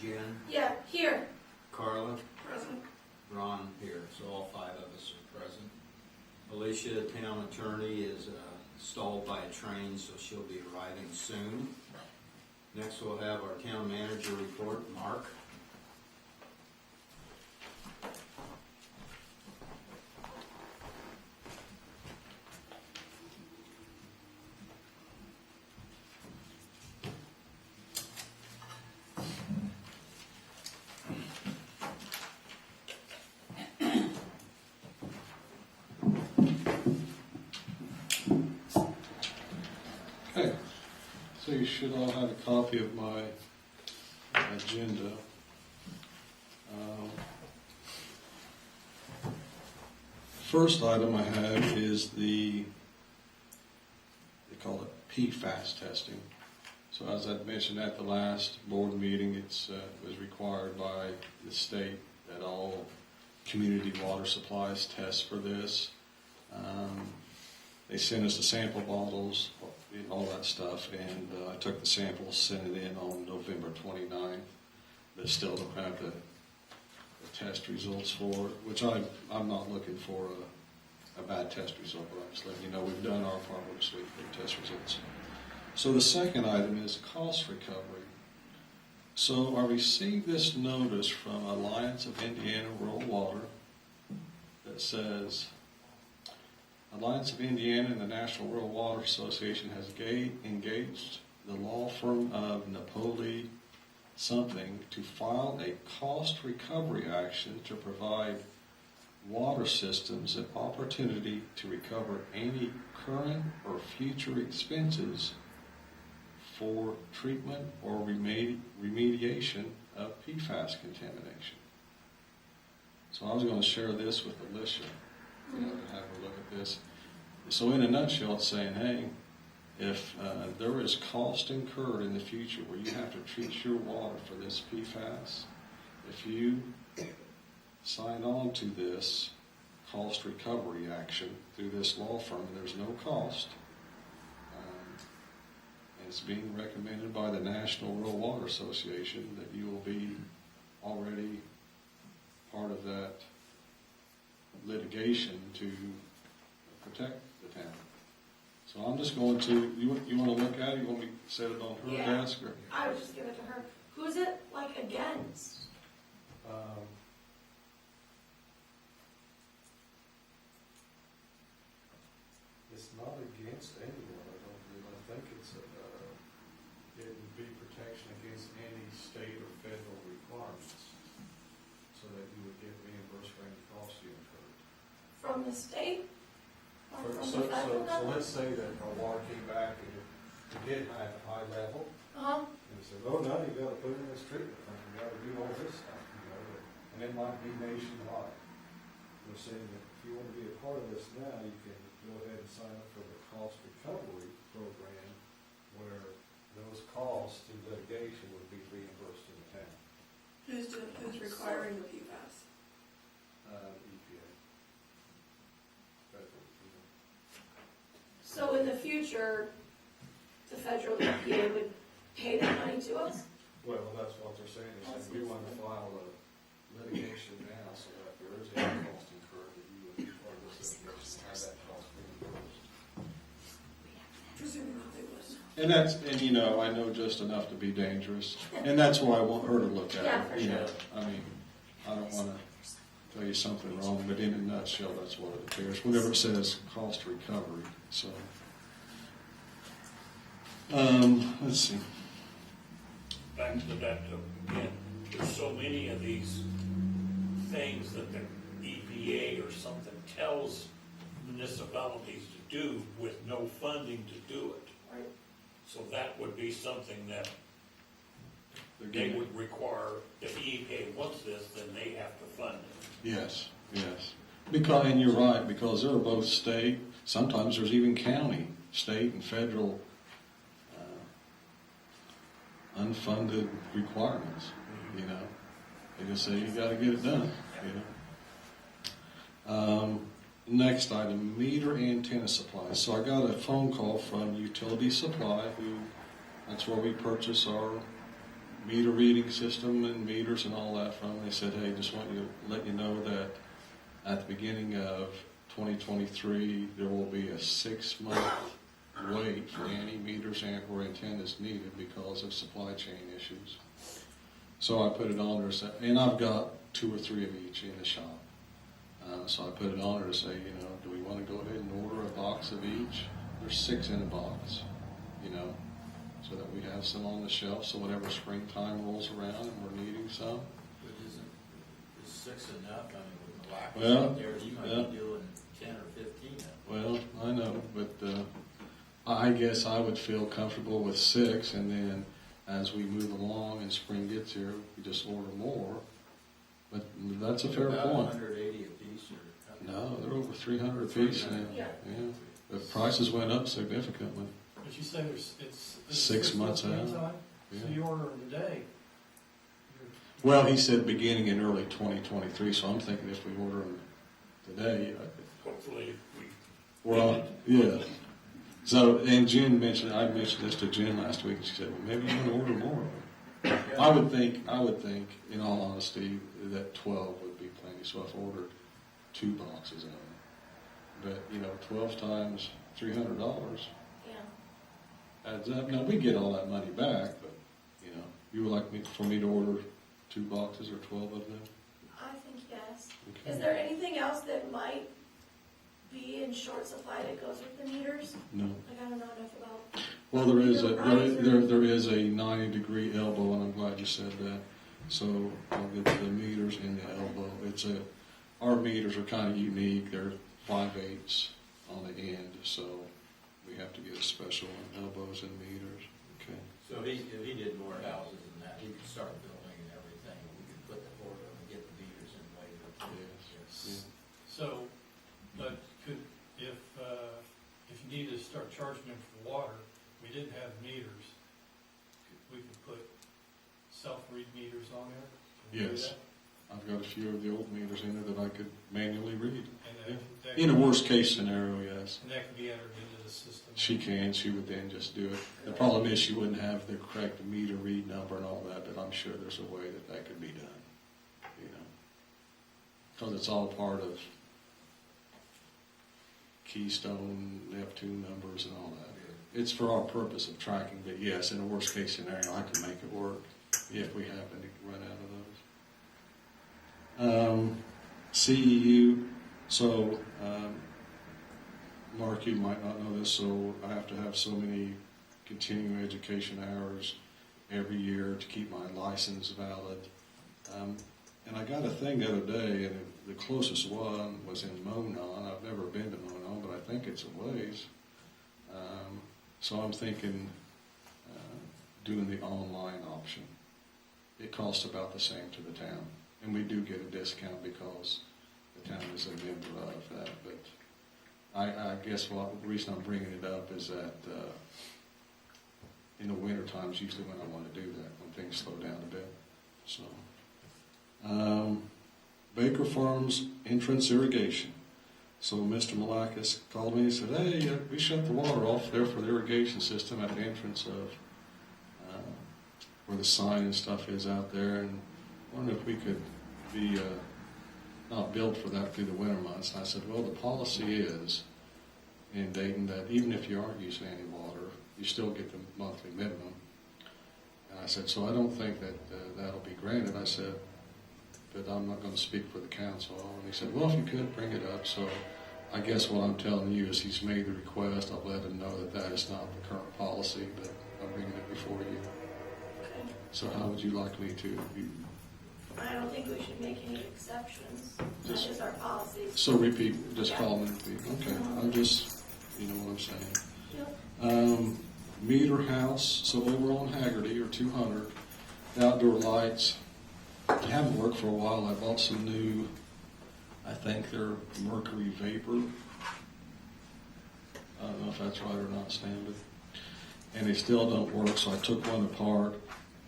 Jen, Yeah, here. Carla, Present. Ron here, so all five of us are present. Alicia, town attorney, is stalled by a train, so she'll be arriving soon. Next we'll have our town manager report, Mark. Okay, so you should all have a copy of my agenda. First item I have is they call it PFAS testing. So as I mentioned at the last board meeting, it was required by the state that all community water supplies test for this. They sent us the sample bottles, all that stuff, and I took the samples, sent it in on November 29th, but still don't have the test results for it, which I'm not looking for a bad test result, but I'm just letting you know we've done our part, we're just waiting for the test results. So the second item is cost recovery. So I received this notice from Alliance of Indiana Rural Water that says, Alliance of Indiana and the National Rural Water Association has engaged the law firm of Napoli something to file a cost recovery action to provide water systems an opportunity to recover any current or future expenses for treatment or remediation of PFAS contamination. So I was going to share this with Alicia, to have her look at this. So in a nutshell, it's saying, hey, if there is cost incurred in the future where you have to treat your water for this PFAS, if you sign on to this cost recovery action through this law firm, and there's no cost, and it's being recommended by the National Rural Water Association that you will be already part of that litigation to protect the town. So I'm just going to, you want to look at it? You want me to set it on her desk? Or? I would just give it to her. Who's it, like, against? It's not against anyone, I don't believe. I think it's it would be protection against any state or federal requirements, so that you would get reimbursed for any costs you incurred. From the state? Or from So the federal government? let's say that our water came back and it did have a high level, Uh-huh. and it said, oh, now you got to put in this treatment plant, you got to do all this stuff, and it might be nationwide. They're saying that if you want to be a part of this now, you can go ahead and sign up for the cost recovery program, where those costs through litigation would be reimbursed to the town. Who's requiring the PFAS? EPA. Federal, So in the future, the federal EPA would pay that money to us? Well, that's what they're saying. They're saying we want to file a litigation now, so that if there is any cost incurred, that you would be part of this litigation, have that cost reimbursed. Presuming that they would. And you know, I know just enough to be dangerous, and that's why I want her to look at Yeah, it. for You know, sure. I mean, I don't want to tell you something wrong, but in a nutshell, that's what it appears. Whenever it says cost recovery, so. Let's see. Back to that again, there's so many of these things that the EPA or something tells municipalities to do with no funding to do it. Right. So that would be something that They're they getting- would require, if the EPA wants this, then they have to fund it. Yes, yes. Because, and you're right, because they're both state, sometimes there's even county, state and federal unfunded requirements, you know. They just say you gotta get it done, you know. Next item, meter antenna supply. So I got a phone call from Utility Supply, that's where we purchase our meter reading system and meters and all that from. They said, hey, just want you to let you know that at the beginning of 2023, there will be a 6-month wait for any meters and or antennas needed because of supply chain issues. So I put it on there, and I've got 2 or 3 of each in the shop. So I put it on there to say, do we want to go ahead and order a box of each? There's 6 in a box, so that we have some on the shelf, so whenever springtime rolls around and we're needing some. But is 6 enough? I mean, with the lack of Well, out there, you might be doing 10 or 15. Well, I know, but I guess I would feel comfortable with 6, and then as we move along and spring gets here, we just order more. But that's a fair About point. 180 a piece, or No, they're over 300 a piece now. Yeah. Yeah, the prices went up significantly. But you say it's 6 months out. lead time? Yeah. So you order them today. Well, he said beginning in early 2023, so I'm thinking if we order them today, Hopefully, well, yeah. So, and Jen mentioned, I mentioned this to Jen last week, and she said, well, maybe you want to order more of them. I would think, in all honesty, that 12 would be plenty, so if I ordered 2 boxes of them. But, 12 times $300 Yeah. adds up. Now, we get all that money back, but, you would like for me to order 2 boxes or 12 of them? I think yes. Okay. Is there anything else that might be in short supply that goes with the meters? No. Like, I don't know enough about. Well, there is Riser. there is a 90-degree elbow, and I'm glad you said that. So I'll get the meters in the elbow. Our meters are kind of unique. They're 5/8 on the end, so we have to get a special one, elbows and meters. Okay. so if he did more houses than that, he could start building and everything, and we could put the order and get the meters in later. Yes. So, but if you needed to start charging them for water, we didn't have meters, we could put self-read meters on there? Can we do Yes. that? I've got a few of the old meters in there that I could manually read. And that In a could- worst case scenario, yes. And that can be entered into the system? She can, she would then just do it. The problem is she wouldn't have the correct meter read number and all that, but I'm sure there's a way that could be done, Because it's all part of Keystone, Neptune numbers and all that. It's for our purpose of tracking, but yes, in a worst case scenario, I can make it work if we happen to run out of those. CEU, so, Mark, you might not know this, so I have to have so many continuing education hours every year to keep my license valid. And I got a thing the other day, and the closest one was in Monon. I've never been to Monon, but I think it's a ways. So I'm thinking doing the online option. It costs about the same to the town, and we do get a discount because the town is a member of that. But I guess the reason I'm bringing it up is that in the winter time is usually when I want to do that, when things slow down a bit. So, Baker Farms entrance irrigation. So Mr. Malakis called me and said, hey, we shut the water off there for the irrigation system at the entrance of where the sign and stuff is out there, and I wondered if we could be not billed for that through the winter months. And I said, well, the policy is in Dayton that even if you aren't using any water, you still get the monthly minimum. And I said, so I don't think that that'll be granted. I said, but I'm not going to speak for the council. And he said, well, if you could, bring it up. So I guess what I'm telling you is he's made the request. I'll let him know that that is not the current policy, but I'm bringing it before you. Okay. So how would you like me to? I don't think we should make any exceptions. That's just our policies. So repeat, just call me. Okay, I'm just, you know what I'm saying. Yep. Meter house, so over on Haggerty, or 200, outdoor lights. They haven't worked for a while. I bought some new, I think they're mercury vapor. I don't know if that's right or not, Stan, but, and they still don't work, so I took one apart,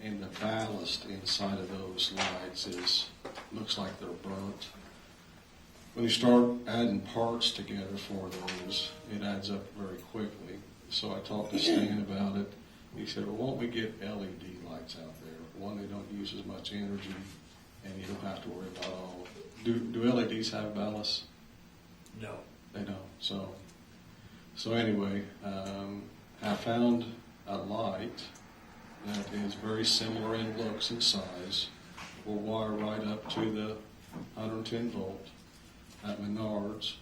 and the ballast inside of those lights looks like they're burnt. When you start adding parts together for those, it adds up very quickly. So I talked to Stan about it. He said, well, why don't we get LED lights out there? one, they don't use as much energy, and you don't have to worry about all. Do LEDs have ballast? No. They don't. So anyway, I found a light that is very similar in looks and size. Will wire right up to the 110 volt at Menards.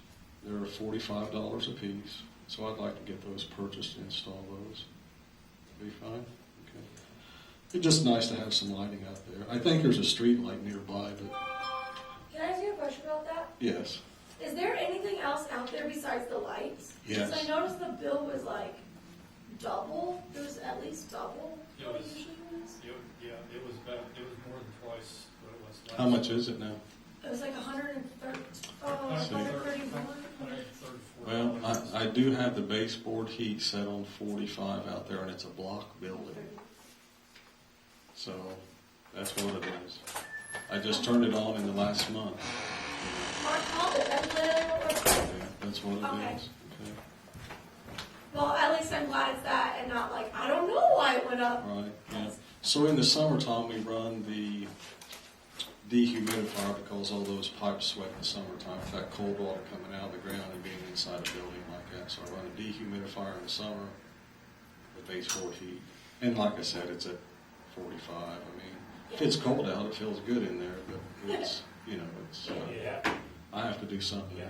They're $45 a piece. So I'd like to get those purchased and install those. Be fine? Okay. It's just nice to have some lighting out there. I think there's a street light nearby, but Can I ask you a question about that? yes. Is there anything else out there besides the lights? Yes. Because I noticed the bill was like double, it was at least double It what it was- usually is. Yeah, it was more than twice what it was last. How much is it now? It was like 130, See. 131. Well, I do have the baseboard heat set on 45 out there, and it's a block building. So that's what it is. I just turned it on in the last month. Mark called it, that's Yeah, that's what it Okay. is. Okay. well, at least I'm glad it's that and not like, I don't know why it went up. Right, yeah. So in the summertime, we run the dehumidifier because all those pipes sweat in the summertime. With that cold water coming out of the ground and being inside a building like that. So I run a dehumidifier in the summer, the baseboard heat. And like I said, it's at 45. I mean, if it's cold out, it feels good in there, but it's, it's, Yeah. I have to do something, Yeah.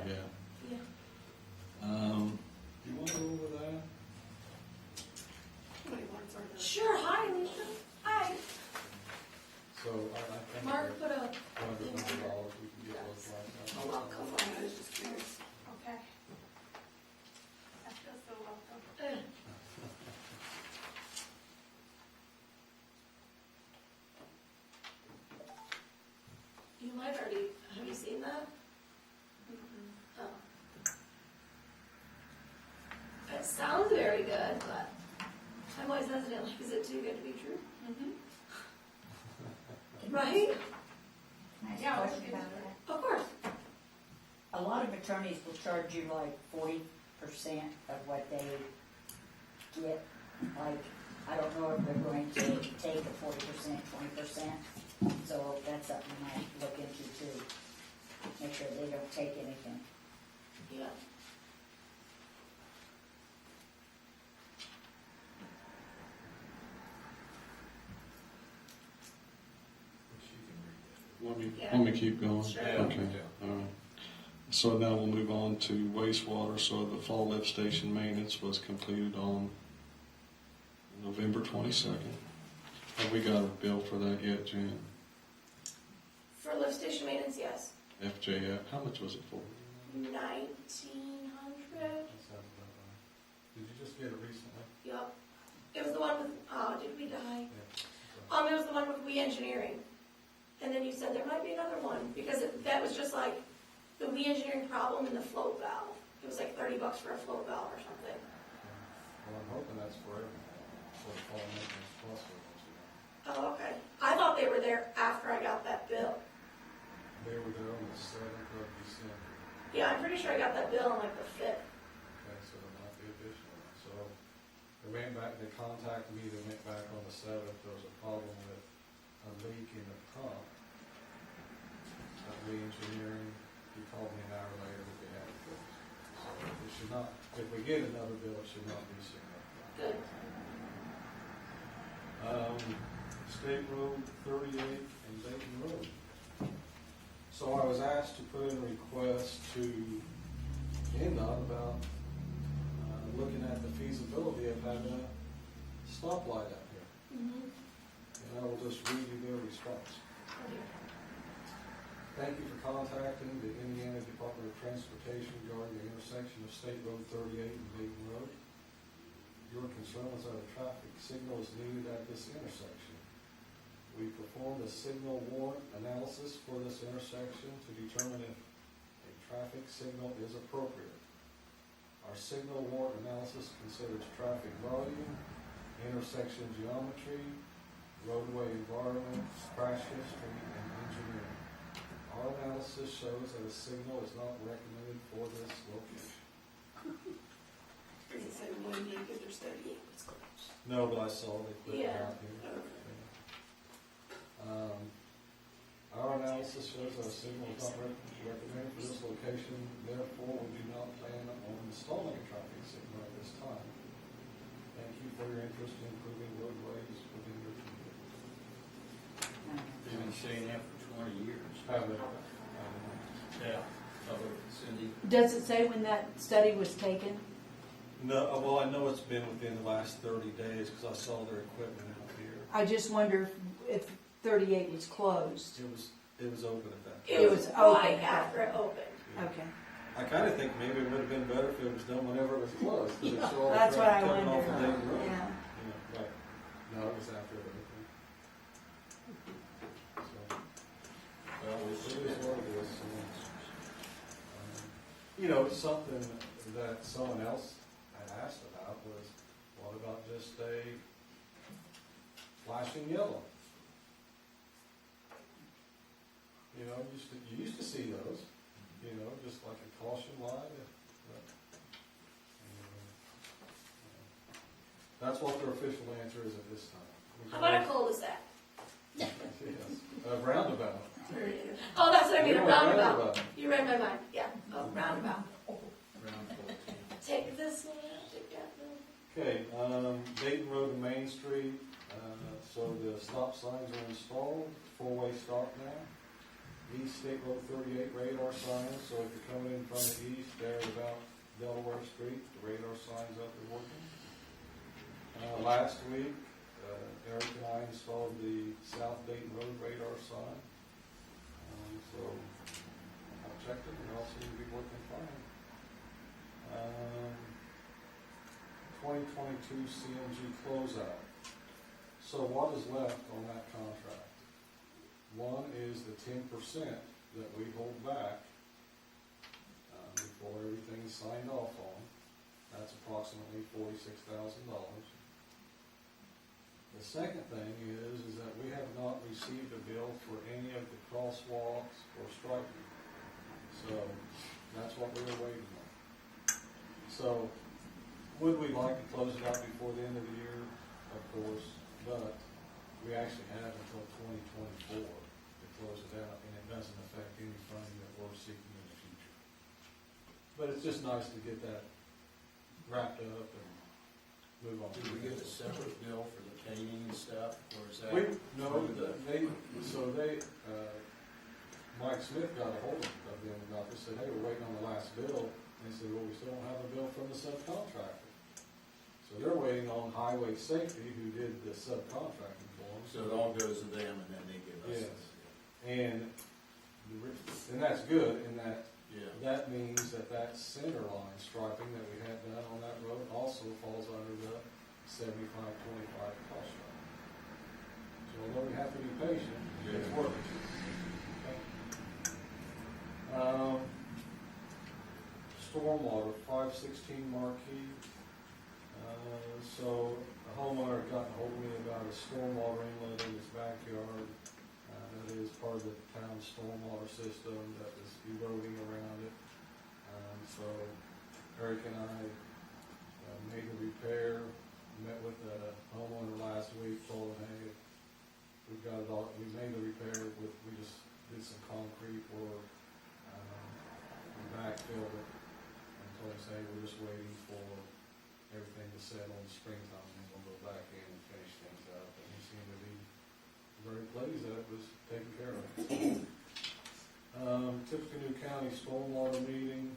Yeah. You want to go over that? How many warrants are there? Sure, hi, Alicia. Hi. So I think Mark put a, $100 we can get those lights a welcome I on was just curious. Okay. I feel so welcome. You might already, have you seen that? Oh. It sounds very good, but I'm always hesitant, like, is it too good to be true? Right? Nice Yeah, question it's about good. that. Of course. A lot of attorneys will charge you like 40% of what they get. Like, I don't know if they're going to take a 40%, 20%. So that's something you might look into too. Make sure they don't take anything. Yeah. Want me to keep going? Sure. Okay, all right. So now we'll move on to wastewater. So the fall lift station maintenance was completed on November 22nd. Have we got a bill for that yet, Jan? For lift station maintenance, yes. FJF, how much was it for? 1,900. Did you just get it recently? Yep. It was the one with, did we die? It was the one with re-engineering. And then you said there might be another one, because that was just like the re-engineering problem in the float valve. It was like $30 for a float valve or something. Well, I'm hoping that's for everything, for the fall maintenance plus. Oh, okay. I thought they were there after I got that bill. They were there on the 7th of December. Yeah, I'm pretty sure I got that bill on like the 5th. Okay, so there might be additional. So they contacted me, they went back on the 7th, there was a problem with a leak in the pump. Re-engineering, he called me an hour later that they had it fixed. So it should not, if we get another bill, it should not be significant. Good. State Road 38 and Dayton Road. So I was asked to put in a request to NDOT about looking at the feasibility of having a stoplight out here. Mm-hmm. And I will just read you their response. Thank you for contacting the Indiana Department of Transportation regarding the intersection of State Road 38 and Dayton Road. Your concern is that a traffic signal is needed at this intersection. We performed a signal warrant analysis for this intersection to determine if a traffic signal is appropriate. Our signal warrant analysis considers traffic volume, intersection geometry, roadway environment, crash history, and engineering. Our analysis shows that a signal is not recommended for this location. Does it say when you get your study? No, but I saw they put it Yeah. out here. Okay. Our analysis shows our signal is not recommended for this location, therefore we do not plan on installing a traffic signal at this time. Thank you for your interest in improving roadways within your community. They've been saying that for 20 years. Have it. Yeah. Cindy? Does it say when that study was taken? No, well, I know it's been within the last 30 days because I saw their equipment out here. I just wonder if 38 was closed. It was open at that time. It was open. Right after it opened. Okay. I kind of think maybe it would have been better if it was done whenever it was closed. So it show all the That's what I traffic coming wonder. off of Dayton Road. Yeah. Right. No, it was after it opened. So, Well, we it should is what it is. So, something that someone else had asked about was, what about just a flashing yellow? You used to see those, just like a caution light. That's what their official answer is at this time. How about a cul-de-sac? Yes, a roundabout. Oh, that's what I mean, a We want a roundabout. roundabout. You read my mind, yeah, oh, roundabout. Round 14. Take this one out, take that one. Okay, Dayton Road and Main Street, so the stop signs are installed, four-way stop now. East State Road 38 radar signs, so if you're coming in from the east, there about Delaware Street, the radar signs up and working. Last week, Eric and I installed the South Dayton Road radar sign. So I've checked it, and it all seems to be working fine. 2022 CMG closeout. So what is left on that contract? One is the 10% that we hold back before everything's signed off on. That's approximately $46,000. The second thing is that we have not received a bill for any of the crosswalks or striping. So that's what we were waiting on. So would we like to close it out before the end of the year? Of course, but we actually have until 2024 to close it out, and it doesn't affect any funding that we're seeking in the future. But it's just nice to get that wrapped up and move on. Did we get a separate bill for the painting and stuff, or is that? Mike Smith got a hold of them about this, said, hey, we're waiting on the last bill. And they said, well, we still don't have a bill from the subcontractor. So they're waiting on Highway Safety, who did the subcontracting for them. So it all goes to them and then they give us. Yes. And that's good in that Yeah. that means that center line striping that we had done on that road also falls under the 75-25 cost structure. So although we have to be patient, it's working. Okay. Stormwater, 516 Marquee. So a homeowner got hold of me about a stormwater inlet in his backyard. That is part of the town's stormwater system that is eroding around it. So Eric and I made the repair, met with the homeowner last week, told him, hey, we've got it all, we made the repair, we just did some concrete work, we backfilled it, and told him, hey, we're just waiting for everything to settle in the springtime, and we'll go back in and finish things up. And he seemed to be very pleased that it was taken care of. Tippecanoe County Stormwater Meeting.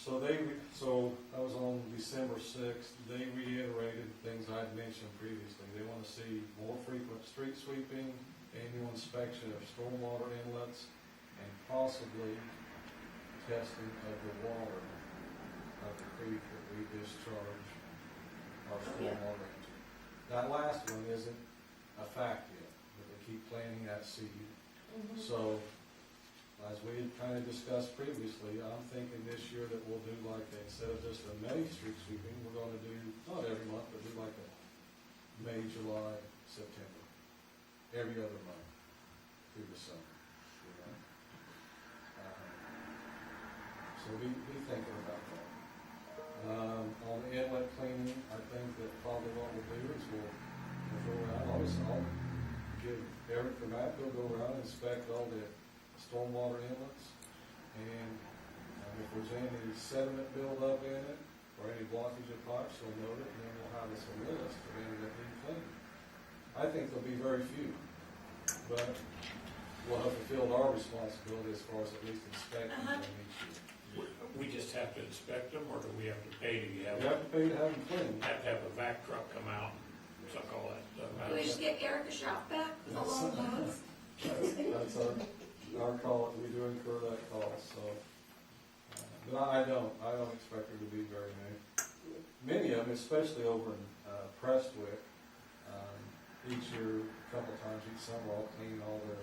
So that was on December 6th. They reiterated things I had mentioned previously. They want to see more frequent street sweeping, annual inspection of stormwater inlets, and possibly testing of the water of the creek that we discharge our stormwater into. That last one isn't a fact yet, but they keep planting that seed. So, as we had kind of discussed previously, I'm thinking this year that we'll do like, instead of just a May street sweeping, we're going to do, not every month, but do like a May, July, September, every other month through the summer. So be thinking about that. On the inlet cleaning, I think that probably what we'll do is we'll go around, I'll give Eric from APCO go around and inspect all the stormwater inlets. And if there's any sediment buildup in it, or any blockage of pipes, we'll note it, and then we'll have us a list of any that need cleaning. I think there'll be very few, but we'll have fulfilled our responsibility as far as at least inspecting them each year. We just have to inspect them, or do we have to pay to You have have to pay to have them cleaned. have to have a vac truck come out and suck all that stuff Do we out? just get Eric a shop vac with a long hose? That's our call, we do incur that cost, so. But I don't expect there to be very many. Many of them, especially over in Prestwick, each year, a couple times each summer, I'll clean all the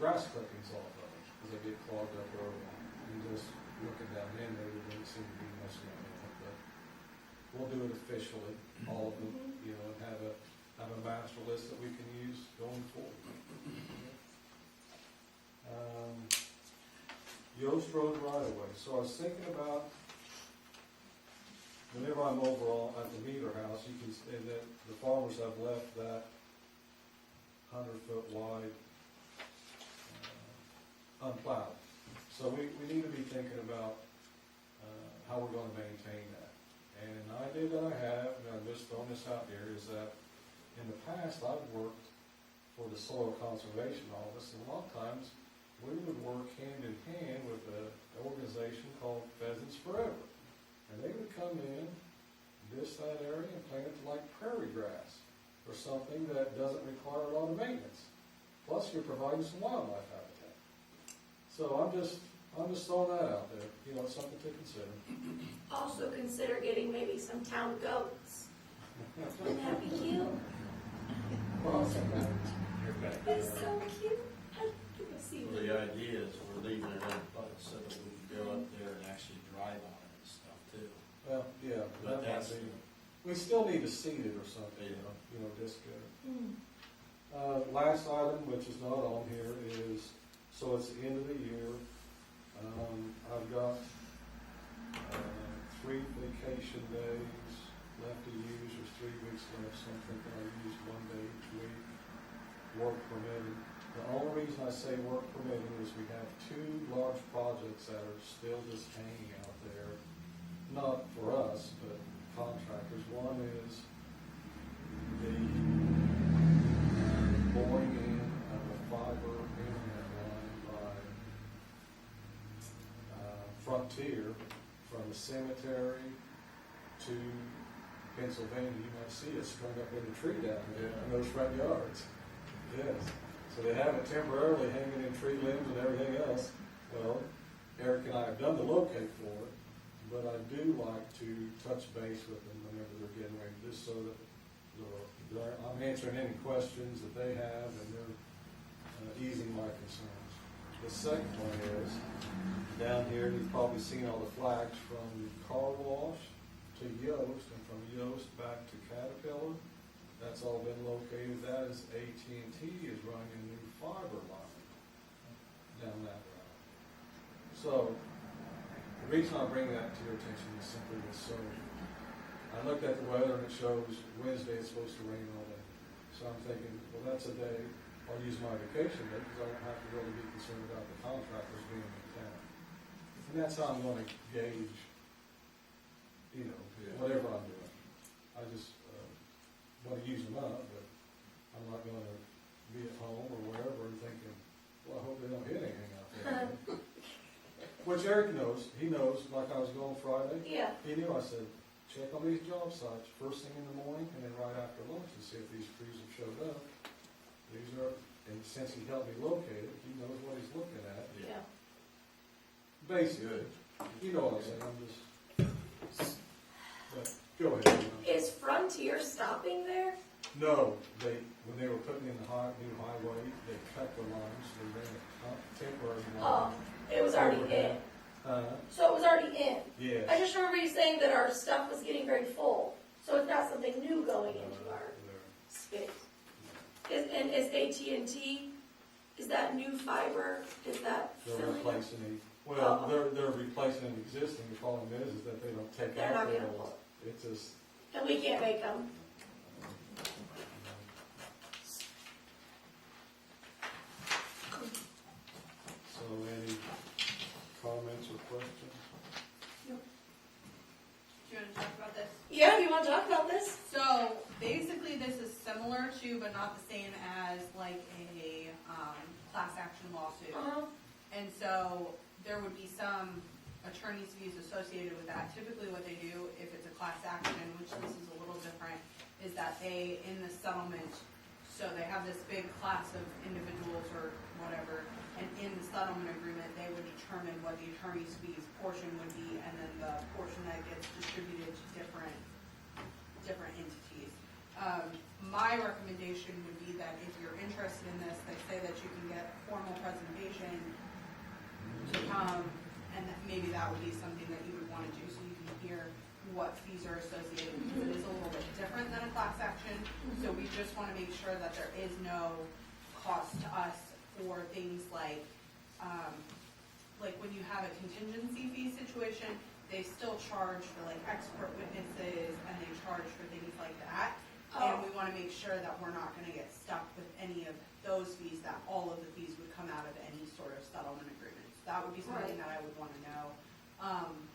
grass clippings off of them, because they get clogged up early. And just looking down in there, there doesn't seem to be much in it, but we'll do it officially, all of them, you know, and have a master list that we can use going forward. Yost Road right away. So I was thinking about, whenever I'm over at the meter house, you can, and that the farmers have left that 100-foot wide unplowed. So we need to be thinking about how we're going to maintain that. And an idea that I have, and I'm just throwing this out here, is that in the past I've worked for the Soil Conservation Office, and a lot of times we would work hand in hand with an organization called Pheasants Forever. And they would come in, disc that area, and plant it like prairie grass, or something that doesn't require a lot of maintenance. Plus, you're providing some wildlife habitat. So I'm just throwing that out there. You know, it's something to consider. Also consider getting maybe some town goats. Wouldn't that be cute? Well, You're back. It's so cute. I can see Well, it. the idea is we're leaving it in place so that we can go up there and actually drive on it and stuff too. well, yeah, But that might that's, be. We still need to seed it or something, you know, disc it. Last item, which is not on here, is, so it's the end of the year. I've got 3 vacation days left to use. There's 3 weeks left, so I'm thinking I use 1 day each week, work permitting. The only reason I say work permitting is we have 2 large projects that are still just hanging out there. Not for us, but contractors. One is the boring in of a fiber internet line by Frontier from the cemetery to Pennsylvania. You might see it strung up in a tree down there in those front yards. Yes. So they have it temporarily hanging in tree limbs and everything else. Well, Eric and I have done the locate for it, but I do like to touch base with them whenever they're getting ready, just so that I'm answering any questions that they have, and they're easing my concerns. The second one is, down here, you've probably seen all the flags from the car wash to Yost, and from Yost back to Caterpillar. That's all been located. That is AT&T is running a new fiber line down that route. So, the reason I bring that to your attention is simply this. So, I looked at the weather and it shows Wednesday it's supposed to rain all day. So I'm thinking, well, that's a day I'll use my vacation day because I don't have to really be concerned about the contractors being in town. And that's how I'm going to gauge, you know, whatever I'm doing. I just want to use them up, but I'm not going to be at home or wherever and thinking, well, I hope they don't hit anything out there. Which Eric knows. He knows, like I was going Friday. Yeah. He knew. I said, check on these job sites first thing in the morning and then right after lunch and see if these crews have showed up. These are, and since he helped me locate it, he knows what he's looking at. Yeah. Basically, you know what I'm saying. I'm just. But go ahead. Is Frontier stopping there? No, when they were putting in the new highway, they cut the lines. They ran a temporary line. Oh, it was already in. So it was already in. Yeah. I just remember you saying that our stuff was getting very full, so it's not something new going into our space. Is AT&T, is that new fiber, is that They're filling? replacing they're replacing an existing. The problem is that they don't take They're out not the gonna old. pull. It's just. And we can't make them. wanna talk about this? So basically, this is similar to, but not the same as like a class action lawsuit. Uh-huh. And so there would be some attorney's fees associated with that. Typically what they do, if it's a class action, which this is a little different, is that they, in the settlement, so they have this big class of individuals or whatever, and in the settlement agreement, they would determine what the attorney's fees portion would be, and then the portion that gets distributed to different entities. My recommendation would be that if you're interested in this, they say that you can get a formal presentation to come, and that maybe that would be something that you would want to do, so you can hear what fees are associated, because it is a little bit different than a class action. So we just want to make sure that there is no cost to us for things like when you have a contingency fee situation, they still charge for like expert witnesses, and they charge for things like that. And we want to make sure that we're not going to get stuck with any of those fees, that all of the fees would come out of any sort of settlement agreement. So that would be something that I would want to know.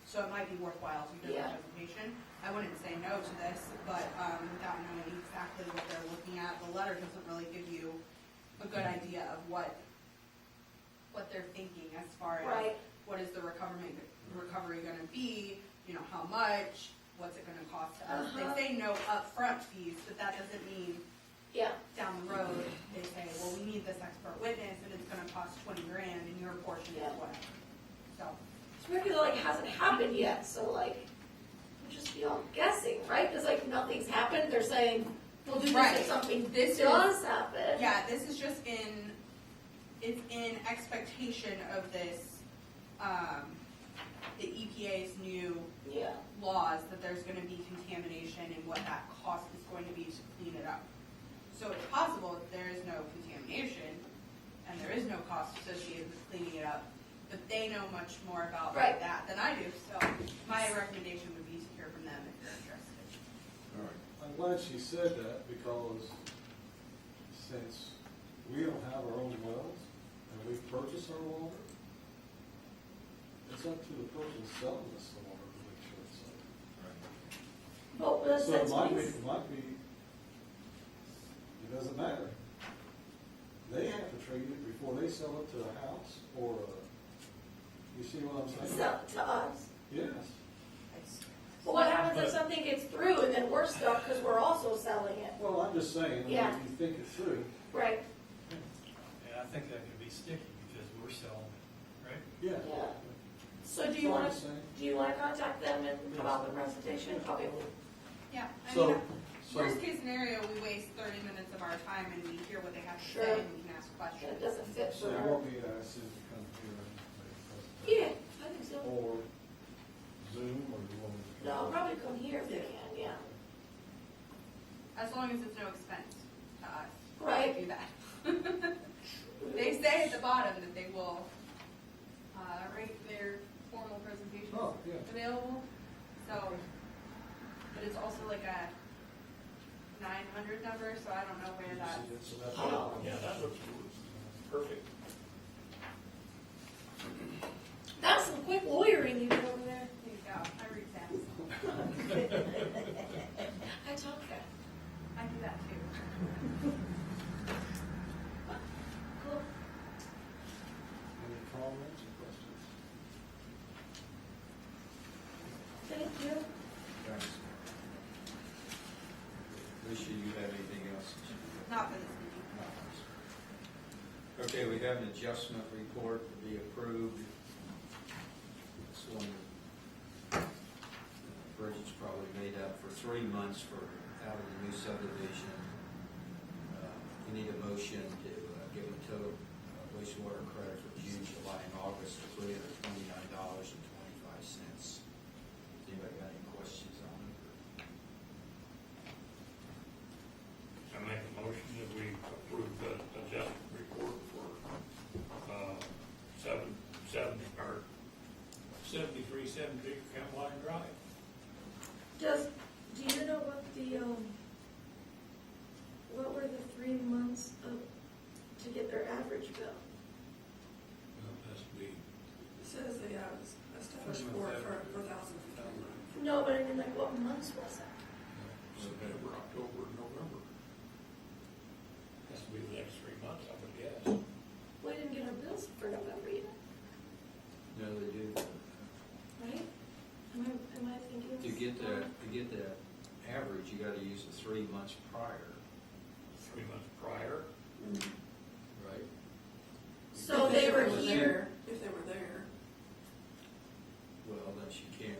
So it might be worthwhile to hear the presentation. I wouldn't say no to this, but without knowing exactly what they're looking at, the letter doesn't really give you a good idea of what they're thinking as far as what is the recovery going to be, how much, what's it going to cost to us. They say no upfront fees, but that doesn't mean down the road they say, well, we need this expert witness and it's going to cost $20,000 and your portion is whatever. So It's weird because it hasn't happened yet, so we'll just be all guessing, right? Because nothing's happened. They're saying we'll do this if something does happen. Yeah, this is just it's in expectation of this, the EPA's new laws, that there's going to be contamination and what that cost is going to be to clean it up. So it's possible that there is no contamination and there is no cost associated with cleaning it up, but they know much more about that than I do. So my recommendation would be to hear from them if you're interested. All right. I'm glad she said that, because since we don't have our own wells and we purchase our water, it's up to the person selling us the water to make sure it's safe. But So it might be, it doesn't matter. They have to treat it before they sell it to a house or you see what I'm saying? Sell to us. Yes. But what happens if something gets through and then we're stuck because we're also selling it? Well, I'm just saying, if you think it through. Right. Yeah, I think that could be sticky because we're selling it, right? Yeah. So do you want to contact them and about the presentation? Okay. Yeah. So, worst case scenario, we waste 30 minutes of our time and we hear what they have to say and we can ask questions. It doesn't fit so for you her. want me to ask them to come here and make a presentation? Yeah, I think so. Or Zoom, or do you want me to? No, I'll probably come here if they can, yeah. As long as it's no expense to us. Right. Do that. They say at the bottom that they will rate their formal presentations available. So, but it's also like a 900 number, so I don't know where that. So that's Yeah, that looks perfect. That's some quick lawyering you did over there. There you go. I read fast. I talk fast. I do that too. Cool. Any comments or questions? Thank you. Thanks. Alicia, you have anything else? Not for this meeting. Okay, we have an adjustment report to be approved. This one, Bridget's probably made up for 3 months out of the new subdivision. We need a motion to give a total wastewater credit for June, July, and August of $329.25. Anybody got any questions on it? I make a motion that we approve the adjustment report for 7373 Campline Drive. Do you know what what were the 3 months to get their average bill? That's me. It says the established for 1,000 feet. No, but I mean, what months was it? September, October, November. Has to be the next 3 months, I would guess. We didn't get our bills for November yet, No, they do. right? Am I thinking? To get the average, you gotta use the 3 months prior, 3 months prior. right? So they were here, If they were there. Well, then she can't,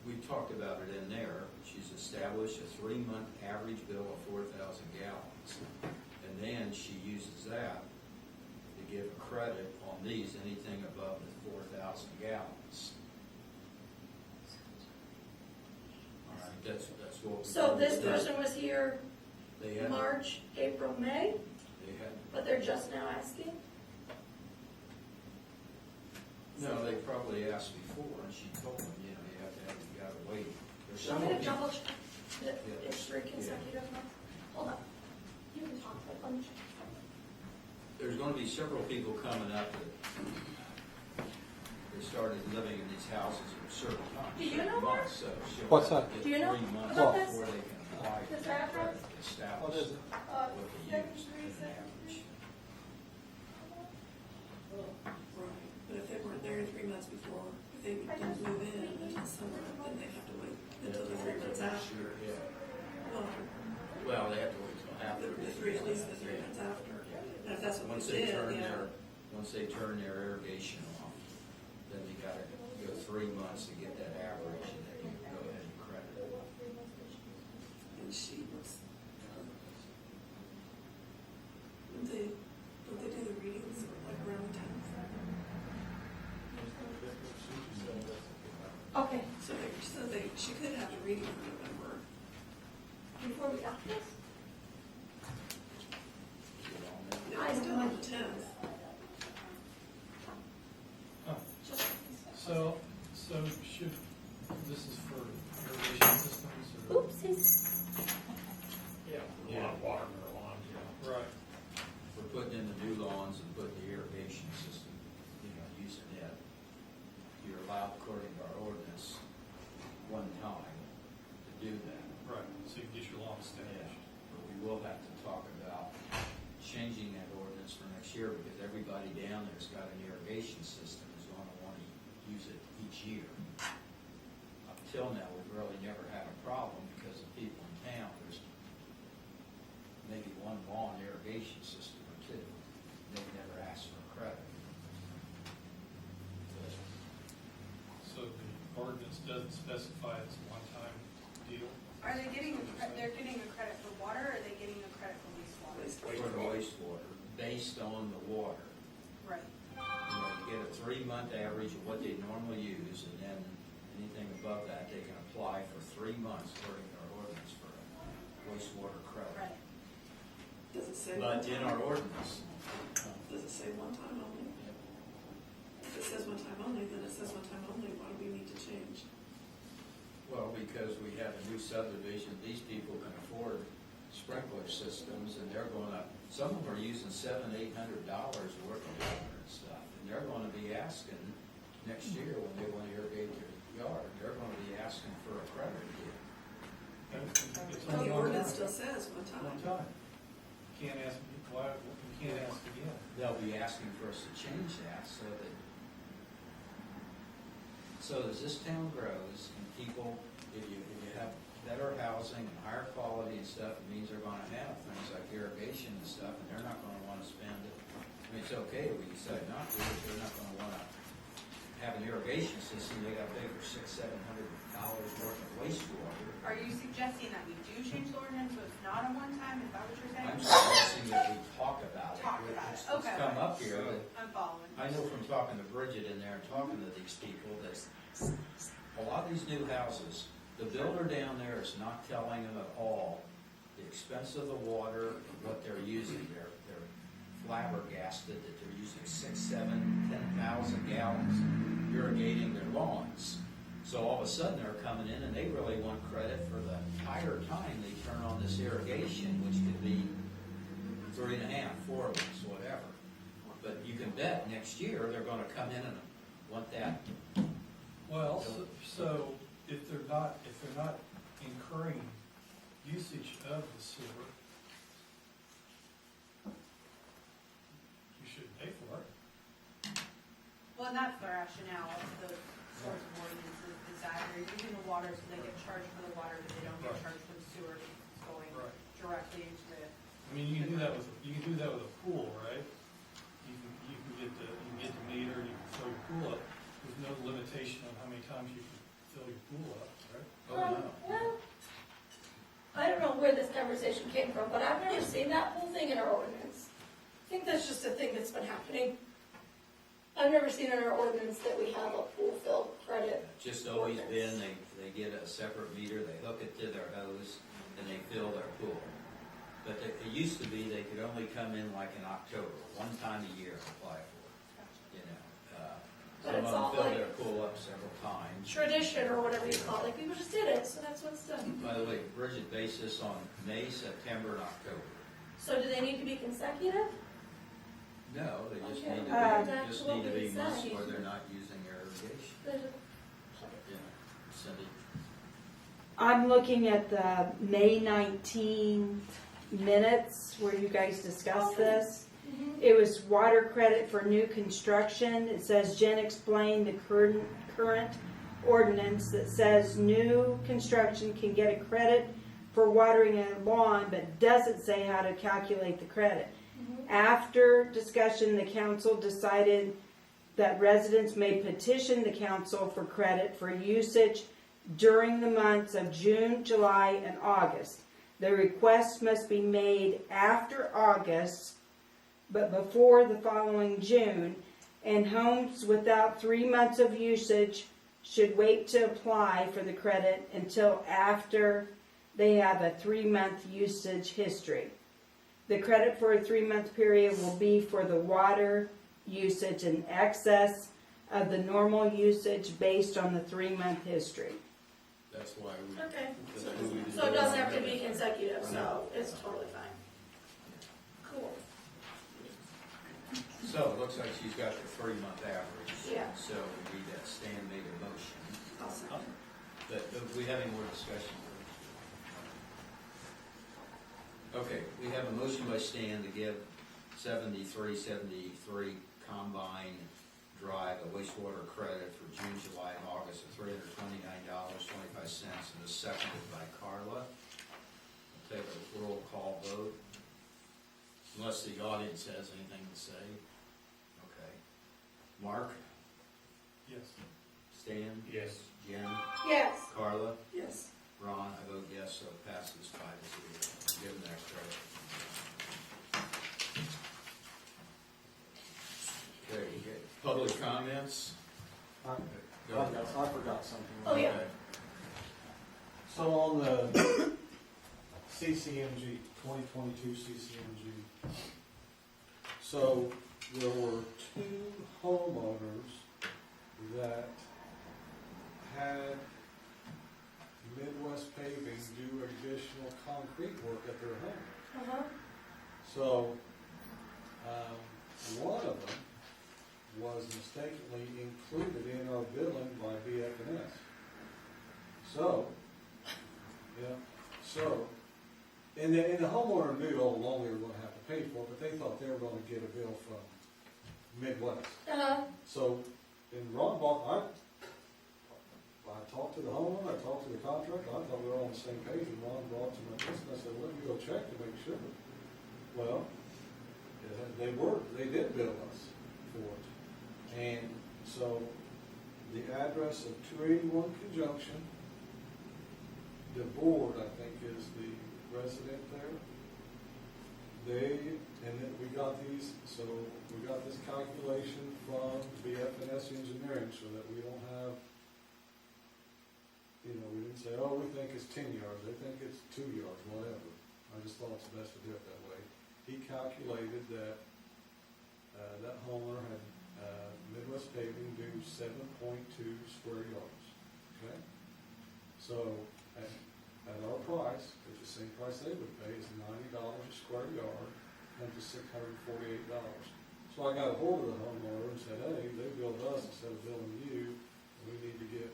we talked about it in there, she's established a 3-month average bill of 4,000 gallons. And then she uses that to give a credit on these, anything above the 4,000 gallons. All right, that's what. so this person was here They had, March, April, May, they had, but they're just now asking? no, they probably asked before, and she told them, you know, you gotta wait. There's Want me several to double people- check that it's 3 consecutive months? Hold on. You can talk, but let me check. There's gonna be several people coming up that they started living in these houses at a certain time. Do you know certain months, So she'll What's have to that? get Do you know 3 months about this? before they can apply for This that address? credit to establish What is it? what they use for an average. Right, but if they weren't there 3 months before, if they didn't move in until summer, then they have to wait until the 3 months after. Sure, yeah. Well, Well, they have to wait till after. at least the 3 months after. And if that's what Once they they did, turn yeah. once they turn their irrigation off, then they gotta go 3 months to get that average, and then you can go ahead and credit it. And she was, don't they do the readings like around the 10th? Okay, So she could have a reading in November. before we got this? You know, I It's still know. on the 10th. Just, So should, this is for irrigation systems or? oopsies. Yeah. A lot of water in their lawns, yeah. Right. We're putting in the new lawns and putting the irrigation system, you know, using it. You're allowed, according to our ordinance, 1 time to do that. Right, so you can get your lawn established. But we will have to talk about changing that ordinance for next year, because everybody down there's got an irrigation system is gonna wanna use it each year. Up till now, we've really never had a problem, because the people in town, there's maybe 1 lawn irrigation system or 2. They've never asked for credit. But So the ordinance doesn't specify it's a one-time deal? Are they they're getting a credit for water, or are they getting a credit for wastewater? for the wastewater, based on the water. Right. You know, you get a 3-month average of what they normally use, and then anything above that, they can apply for 3 months according to our ordinance for a wastewater credit. Right. Does it say one But in time? our ordinance, Does it say 1 time only? If it says 1 time only, then it says 1 time only. Why do we need to change? well, because we have a new subdivision, these people can afford sprinkler systems, and they're gonna, some of them are using $700-800 worth of water and stuff, and they're gonna be asking next year when they wanna irrigate their yard, they're gonna be asking for a credit again. It's The only one ordinance time. still says 1 time. One time. Can't ask, why, you can't ask again. They'll be asking for us to change that so as this town grows and people, if you have better housing and higher quality and stuff, it means they're gonna have things like irrigation and stuff, and they're not gonna wanna spend it. I mean, it's okay if we decide not to, but they're not gonna wanna have an irrigation system, they gotta pay for $600-700 worth of wastewater. Are you suggesting that we do change the ordinance so it's not a one-time? Is that what you're saying? I'm suggesting that we talk about it. Talk about it. It's Okay. come up here, but I'm following. I know from talking to Bridget in there and talking to these people that a lot of these new houses, the builder down there is not telling them at all the expense of the water and what they're using. They're flabbergasted that they're using 6, 7, 10,000 gallons irrigating their lawns. So all of a sudden they're coming in and they really want credit for the entire time they turn on this irrigation, which could be 3.5, 4 months, whatever. But you can bet next year they're gonna come in and want that. Well, so if they're not incurring usage of the sewer, you shouldn't pay for it. Well, and that's the rationale of the source of ordinances, is that they're using the water, so they get charged for the water, but they don't get Right. charged for the sewer, because it's going Right. directly into the. I mean, you can do that with a pool, right? You can get the meter, you can fill your pool up. There's no limitation on how many times you can fill your pool up, right? Well, I don't know where this conversation came from, but I've never seen that whole thing in our ordinance. I think that's just a thing that's been happening. I've never seen in our ordinance that we have a pool fill credit. Just always been, they get a separate meter, they hook it to their hose, and they fill their pool. But it used to be they could only come in like in October, one time a year and apply for it, you know. But Some it's of them all fill like their pool up several times. tradition or whatever you call it, like people just did it, so that's what's done. By the way, Bridget based this on May, September, and October. So do they need to be consecutive? No, they just Okay. need to Back be, to just what need to we be months said. where they're not using irrigation, There's you know, Cindy. I'm looking at the May 19 minutes where you guys discussed Okay. this. Mhm. It was water credit for new construction. It says Jen explained the current ordinance that says new construction can get a credit for watering a lawn, but doesn't say how to calculate the credit. After discussion, the council decided that residents may petition the council for credit for usage during the months of June, July, and August. The request must be made after August, but before the following June, and homes without 3 months of usage should wait to apply for the credit until after they have a 3-month usage history. The credit for a 3-month period will be for the water usage in excess of the normal usage based on the 3-month history. That's why we. Okay. that's why we did So it it. doesn't have to be consecutive, so it's totally fine. Cool. So it looks like she's got the 3-month average. Yeah. So we need that Stan made a motion. Awesome. But we have any more discussion? Okay, we have a motion by Stan to give 73 Combine Drive a wastewater credit for June, July, and August of $329.25, and is seconded by Carla. I'll take a roll call vote, unless the audience has anything to say. Okay. Mark? Yes. Stan? Yes. Jen? Yes. Carla? Yes. Ron, I vote yes, so it passes 5-0. Give them that credit. Okay. Public comments? I Go ahead. forgot something. Oh, yeah. Okay. So on the CCMG, 2022 CCMG, so there were 2 homeowners that had Midwest Paving do additional concrete work at their home. Uh-huh. So, one of them was mistakenly included in our billing by BF&S. So, and the homeowner knew all along they were gonna have to pay for it, but they thought they were gonna get a bill from Midwest. Uh-huh. So, in Ron bought, I talked to the homeowner, I talked to the contractor, I thought we were all on the same page, and Ron brought to my attention, I said, let me go check to make sure. Well, they did bill us for it. And so, the address of 281 Conjunction, the board, I think, is the resident there. And then we got this calculation from BF&S Engineering, so that we don't have, we didn't say, oh, we think it's 10 yards, they think it's 2 yards, whatever. I just thought it's best to do it that way. He calculated that that homeowner had Midwest Paving do 7.2 square yards, okay? So, at our price, which is the same price they would pay, is $90 a square yard, and to $648. So I got a hold of the homeowner and said, hey, they billed us instead of billing you, and we need to get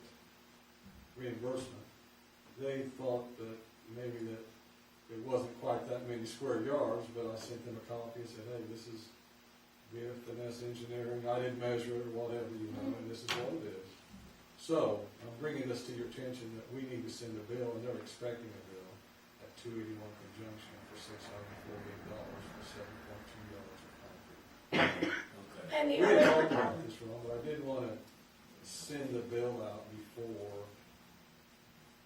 reimbursement. They thought that maybe that it wasn't quite that many square yards, but I sent them a copy and said, hey, this is BFNS Engineering, I didn't measure it or whatever, you know, and this is what it is. So, I'm bringing this to your attention that we need to send a bill, and they're expecting a bill at 281 Conjunction for $648 for 7.2 yards of concrete. Okay. And the We had other, talked about this, Ron, but I didn't want to send the bill out before.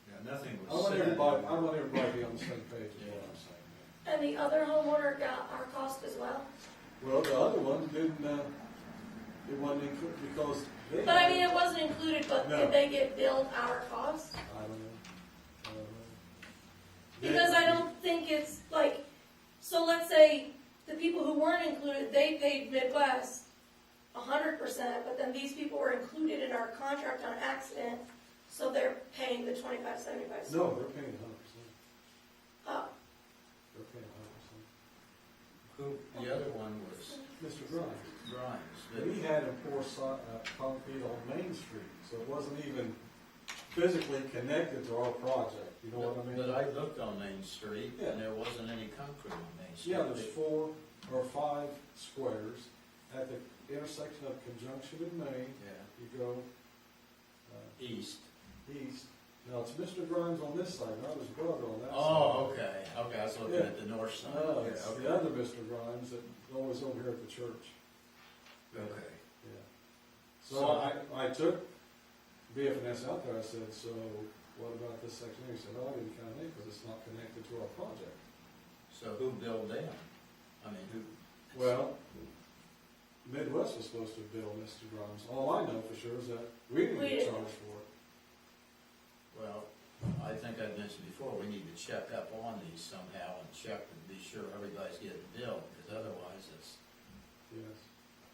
Yeah, nothing I was want said. everybody to be on the same page as what I'm saying. and the other homeowner got our cost as well. Well, the other one didn't, it wasn't included because they. But I mean, it wasn't included, but No. did they get billed our cost? I don't know. Because I don't think it's like, so let's say the people who weren't included, they paid Midwest 100%, but then these people were included in our contract on accident, so they're paying the 25.75. No, they're paying 100%. Oh, They're paying Who, the other one was 100%. Mr. Grimes. Grimes. But he had to pour concrete on Main Street, so it wasn't even physically connected to our project, you know what I mean? But I looked on Main Street, Yeah. and there wasn't any concrete on Main Street. Yeah, there's 4 or 5 squares at the intersection of Conjunction and Main. Yeah, You go east. east. Now, it's Mr. Grimes on this side, not his brother on that side. Oh, okay, okay, I was looking Yeah. at the north side. No, Yeah, it's okay. the other Mr. Grimes that always over here at the church. Okay. Yeah. So I took BFNS out there, I said, so what about this section here? He said, oh, I didn't count it because it's not connected to our project. So who billed them? I mean, who? Well, Midwest was supposed to bill Mr. Grimes. All I know for sure is that we didn't We get didn't. charged for it. Well, I think I mentioned before, we need to check up on these somehow and check to be sure everybody's getting billed, because otherwise it's, Yes.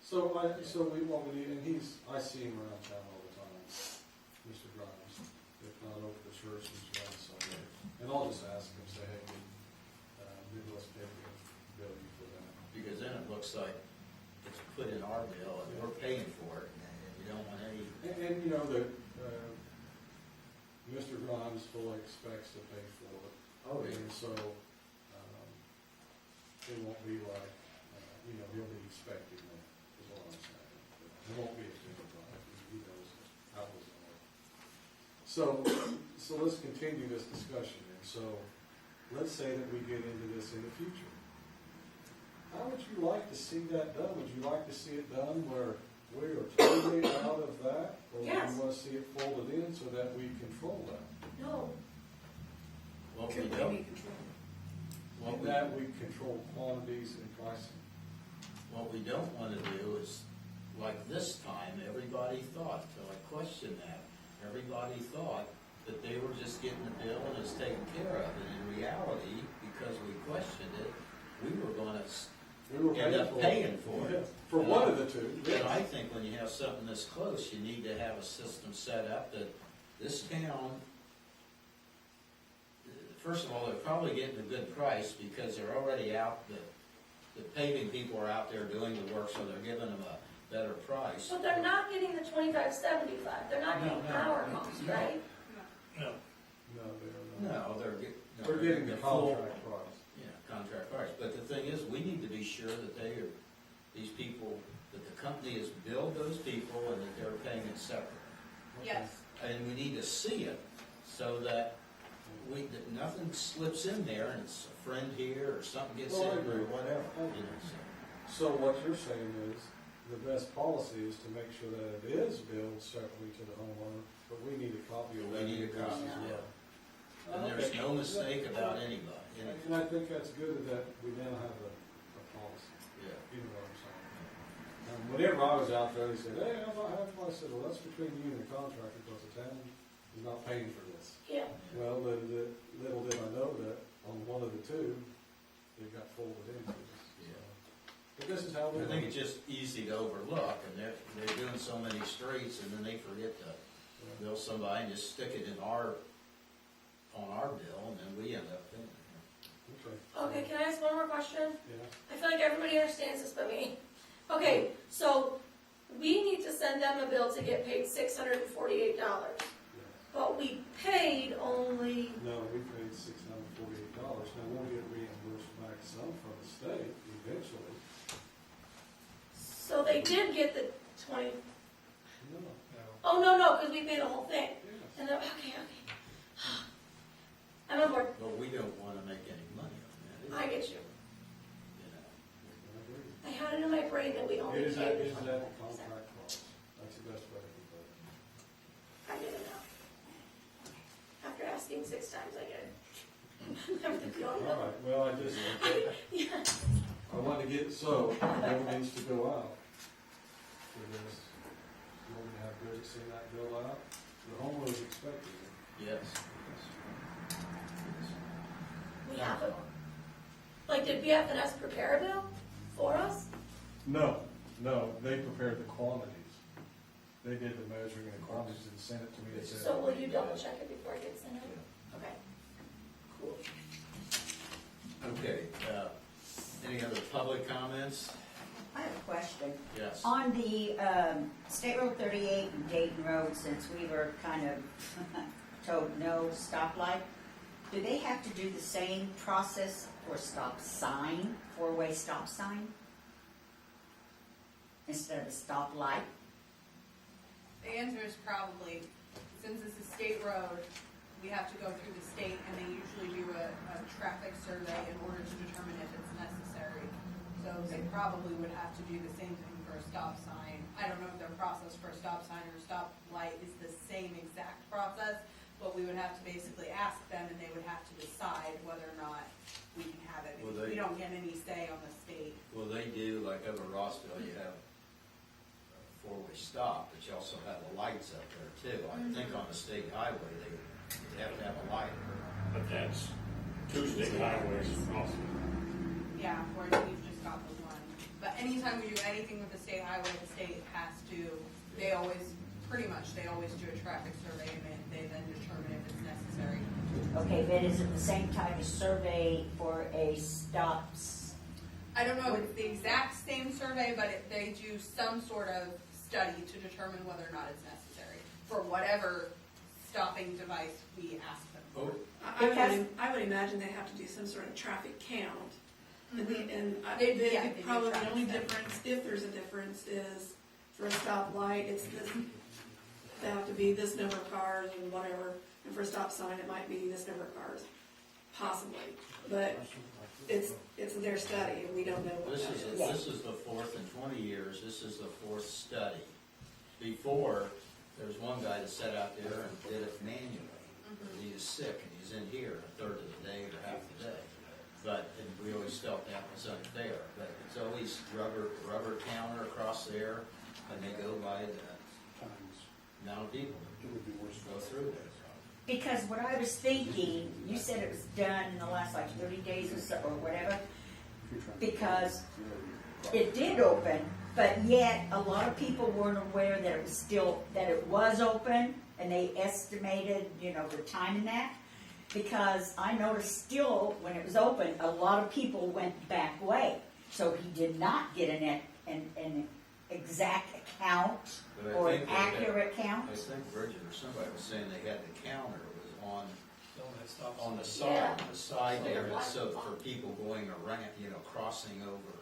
So what we need, and I see him around town all the time, Mr. Grimes, if not over the church, he's around somewhere. And I'll just ask him, say, hey, Midwest paper bill you for that. because then it looks like it's put in our bill and we're paying for it, and you don't want any, And you know, that, Mr. Grimes fully expects to pay for it. oh, yeah. And so, it won't be like, he'll be expecting that, is what I'm saying. It won't be a big drive, he knows how it's going to work. So let's continue this discussion here. So, let's say that we get into this in the future. How would you like to see that done? Would you like to see it done where we are totally out of that? Or do Yes. you want to see it folded in so that we control that? no. What we Could we don't, be controlled? what And we, that we control quantities and pricing. what we don't wanna do is, like this time, everybody thought, till I questioned that, everybody thought that they were just getting the bill and it's taken care of, and in reality, because we questioned it, we were gonna We were end up for it. paying for Yeah, it. For one of the two, And I yes. think when you have something this close, you need to have a system set up that this town, first of all, they're probably getting a good price because they're already out, the paving people are out there doing the work, so they're giving them a better price. But they're not getting the 25.75, they're not No, getting no, our no, cost, no. right? No, No, they are not. No, they're getting. They're getting the full- contract price. Yeah, contract price, but the thing is, we need to be sure that they are, these people, that the company has billed those people and that they're paying it separately. Yes. And we need to see it, so that that nothing slips in there and it's a friend here, or something gets in, Well, I or agree. whatever, I you agree. know, so. So what you're saying is, the best policy is to make sure that it is billed separately to the homeowner, but we need a copy of We that. need a invoice copy, as well. yeah. And there's no mistake about anybody, And I think that's good that we now have a policy, yeah. you know what I'm saying? And whenever I was out there, he said, hey, I'm not having, I said, well, that's between you and the contractor, because the town is not paying for this. Yeah, Well, little did I know that on one of the two, it got folded into this. Yeah. But this is how we. I think it's just easy to overlook, and they're doing so many streets, and then they forget to bill somebody and just stick it in on our bill, and then we end up paying it. Okay, okay, can I ask one more question? yeah. I feel like everybody understands this but me. Okay, so we need to send them a bill to get paid $648. Yeah. but we paid only, No, we paid $648. Now, we'll get reimbursed back some from the state eventually. so they did get the 20, No, oh, no, because we paid the whole thing. yes. And they're, okay. I'm on board, But we don't wanna make any money on that, I get you. you know. I agree. I had it in my brain that we only It is that, paid the is 20%. that contract clause. That's the best way to put it. I get it now. After asking 6 times, I get it. Everything's going All well. right, well, I just, Yeah. I want to get, so, it needs to go out for this. You want me to have Bridget send that bill out? The homeowner's expecting it. Yes. We have it. Like, did BFNS prepare a bill for us? No, they prepared the quantities. They did the measuring and the quantities and sent it to me and said. So will you double check it before it gets sent out? Okay. Cool. Okay, any other public comments? I have a question. Yes. On the State Road 38 and Dayton Road, since we were kind of told no stoplight, do they have to do the same process for stop sign, four-way stop sign? Instead of a stoplight? The answer is probably, since it's a state road, we have to go through the state, and they usually do a traffic survey in order to determine if it's necessary. So they probably would have to do the same thing for a stop sign. I don't know if their process for a stop sign or a stop light is the same exact process, but we would have to basically ask them, and they would have to decide whether or not we can have it. Well, Because they- we don't get any say on the state. Well, they do, like over Rossville, you have a four-way stop, but you also have the lights up there too. I think on the state highway, they have to have a light. But that's two state highways also. Yeah, where we've just got the one. But anytime we do anything with the state highway, the state has to, they always do a traffic survey, and they then determine if it's necessary. Okay, but is it the same type of survey for a stops? I don't know if it's the exact same survey, but they do some sort of study to determine whether or not it's necessary for whatever stopping device we ask them for. Oh, I would imagine they have to do some sort of traffic count. Yeah, they do Probably the traffic only study. difference, if there's a difference, is for a stoplight, it's this, they have to be this number of cars and whatever. And for a stop sign, it might be this number of cars, possibly. But it's their study, and we don't know what This that is, is. this is the fourth in 20 years, this is the fourth study. Before, there was one guy that sat out there and did it manually. He was sick and he's in here a third of the day or half the day. But, and we always felt that was unfair, but it's always rubber counter across there, and they go by the amount of people that go through there. Because what I was thinking, you said it was done in the last like 30 days or so, or whatever, because it did open, but yet a lot of people weren't aware that it was open, and they estimated, the time in that. Because I noticed still, when it was open, a lot of people went back way. So he did not get an exact count But I or an think they had- accurate count. I think Bridget or somebody was saying they had the counter was So that stops. on the Yeah. side there, and so for people going around, crossing over.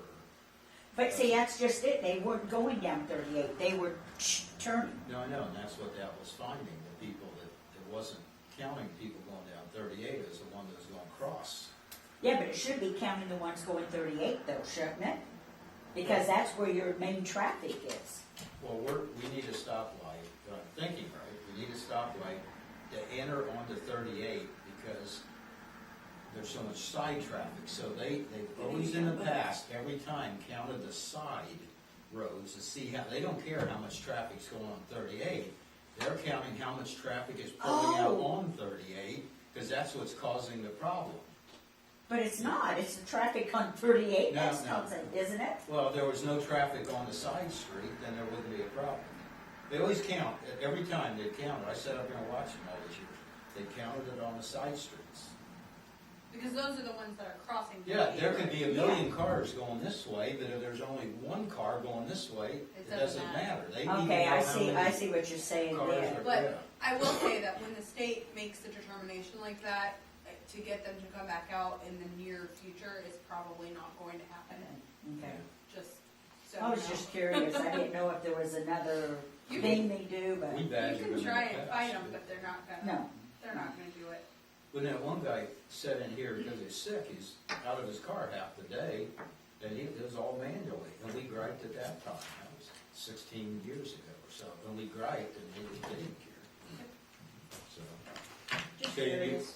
But see, that's just it. They weren't going down 38. They were turning. No, I know, and that's what that was finding, the people that, it wasn't counting people going down 38 as the one that was going across. Yeah, but it should be counting the ones going 38 though, shouldn't it? Because that's where your main traffic is. Well, we need a stoplight, but I'm thinking, right, we need a stoplight to enter onto 38 because there's so much side traffic. So they've always in the past, every time counted the side roads to see how, they don't care how much traffic's going on 38. They're counting how much traffic is pulling out on 38, because that's what's causing the problem. But it's not. It's the traffic on 38 No, that's no. causing, isn't it? Well, if there was no traffic on the side street, then there wouldn't be a problem. They always count, every time they count it, I sat up here and watched them all this year, they counted it on the side streets. Because those are the ones that are crossing. the Yeah, there neighborhood. could be a million cars going this way, but if there's only one car going this way, it doesn't matter. They need to Okay, know I how see, many I see what you're saying cars there. are But there. I will say that when the state makes the determination like that, to get them to come back out in the near future is probably not going to happen. Okay. Just so I was you know. just curious, I didn't know if there was another You thing they do, but, We You badgered them can in try the and past. fight them, but they're not gonna. no. They're not gonna do it. When that one guy sat in here because he's sick, he's out of his car half the day, and it was all manually, and we griped at that time, that was 16 years ago or so, and we griped and they didn't care. So, Just okay, curious.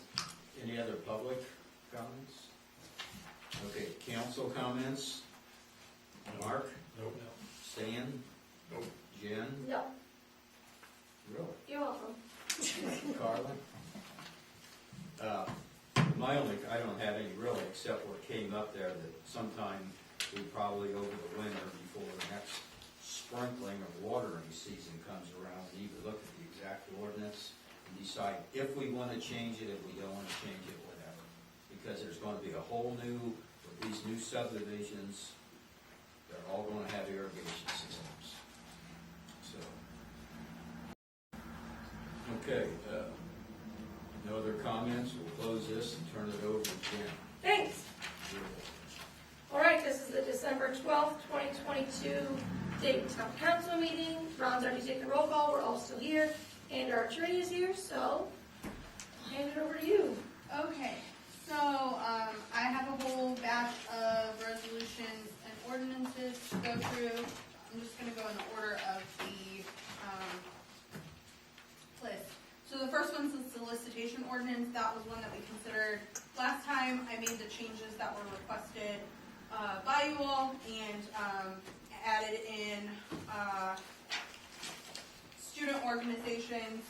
any other public comments? Okay, council comments? Mark? Nope. Stan? Nope. Jen? No, Really? you're welcome. Carlin? I don't have any really, except what came up there that sometime we probably over the winter before the next sprinkling or watering season comes around, we need to look at the exact ordinance and decide if we want to change it, if we don't want to change it, whatever. Because there's going to be a whole new, with these new subdivisions, they're all going to have irrigation systems. So. Okay, no other comments, we'll close this and turn it over to Jen. Thanks. All right, this is the December 12th, 2022 Dayton Town Council meeting. Ron's already taken roll call, we're all still here, and our attorney is here, so I'll hand it over to you. Okay, so, I have a whole batch of resolutions and ordinances to go through. I'm just gonna go in the order of the, list. So the first one's the solicitation ordinance. That was one that we considered last time. I made the changes that were requested, by you all and, added in, student organizations,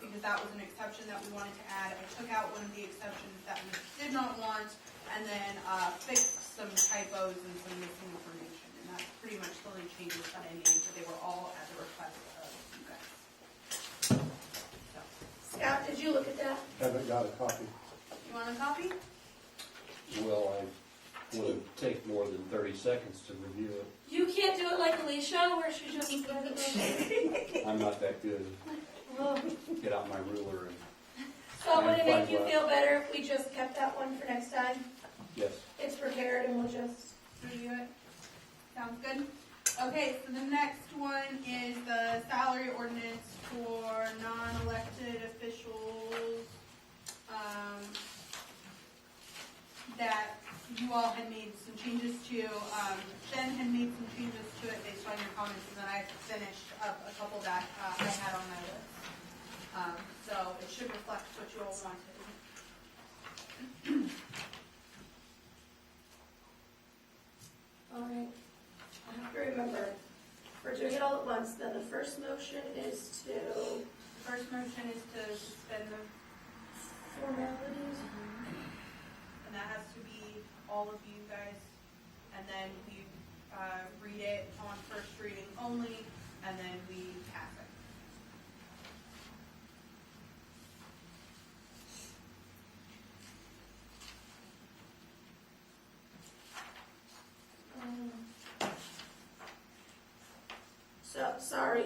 because that was an exception that we wanted to add. I took out one of the exceptions that we did not want, and then, fixed some typos and some missing information. And that's pretty much the only changes that I made, but they were all at the request of you guys. So, Scott, did you look at that? Haven't got a copy. you want a copy? Well, I would take more than 30 seconds to review it. You can't do it like Alicia, where she just I'm not that good. Oh. Get out my ruler and, So would it make you feel better if we just kept that one for next time? yes. It's prepared and we'll just, Review it. Sounds good. Okay, so the next one is the salary ordinance for non-elected officials, that you all had made some changes to. Jen had made some changes to it based on your comments, and then I finished up a couple that I had on my list. So it should reflect what you all wanted. all right. I have to remember, we're doing it all at once, then the first motion is to The first motion is to suspend the formalities. and that has to be all of you guys, and then we, read it on first reading only, and then we pass it. Sorry.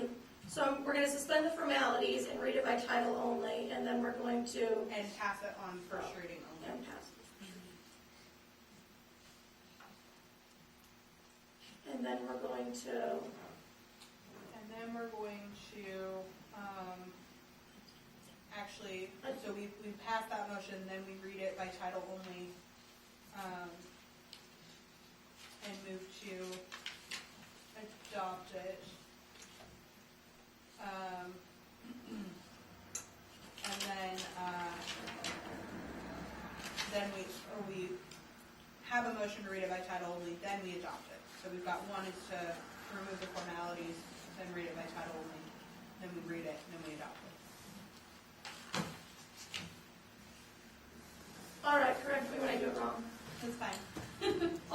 So we're gonna suspend the formalities and read it by title only, and then we're going to, And pass it on first reading only. and pass. And then we're going to, And then we're going to, actually, so we passed that motion, then we read it by title only, and move to adopt it. And then we have a motion to read it by title only, then we adopt it. So we've got one is to remove the formalities, then read it by title only, then we read it, and then we adopt it. all right, correct me when I do it wrong. That's fine.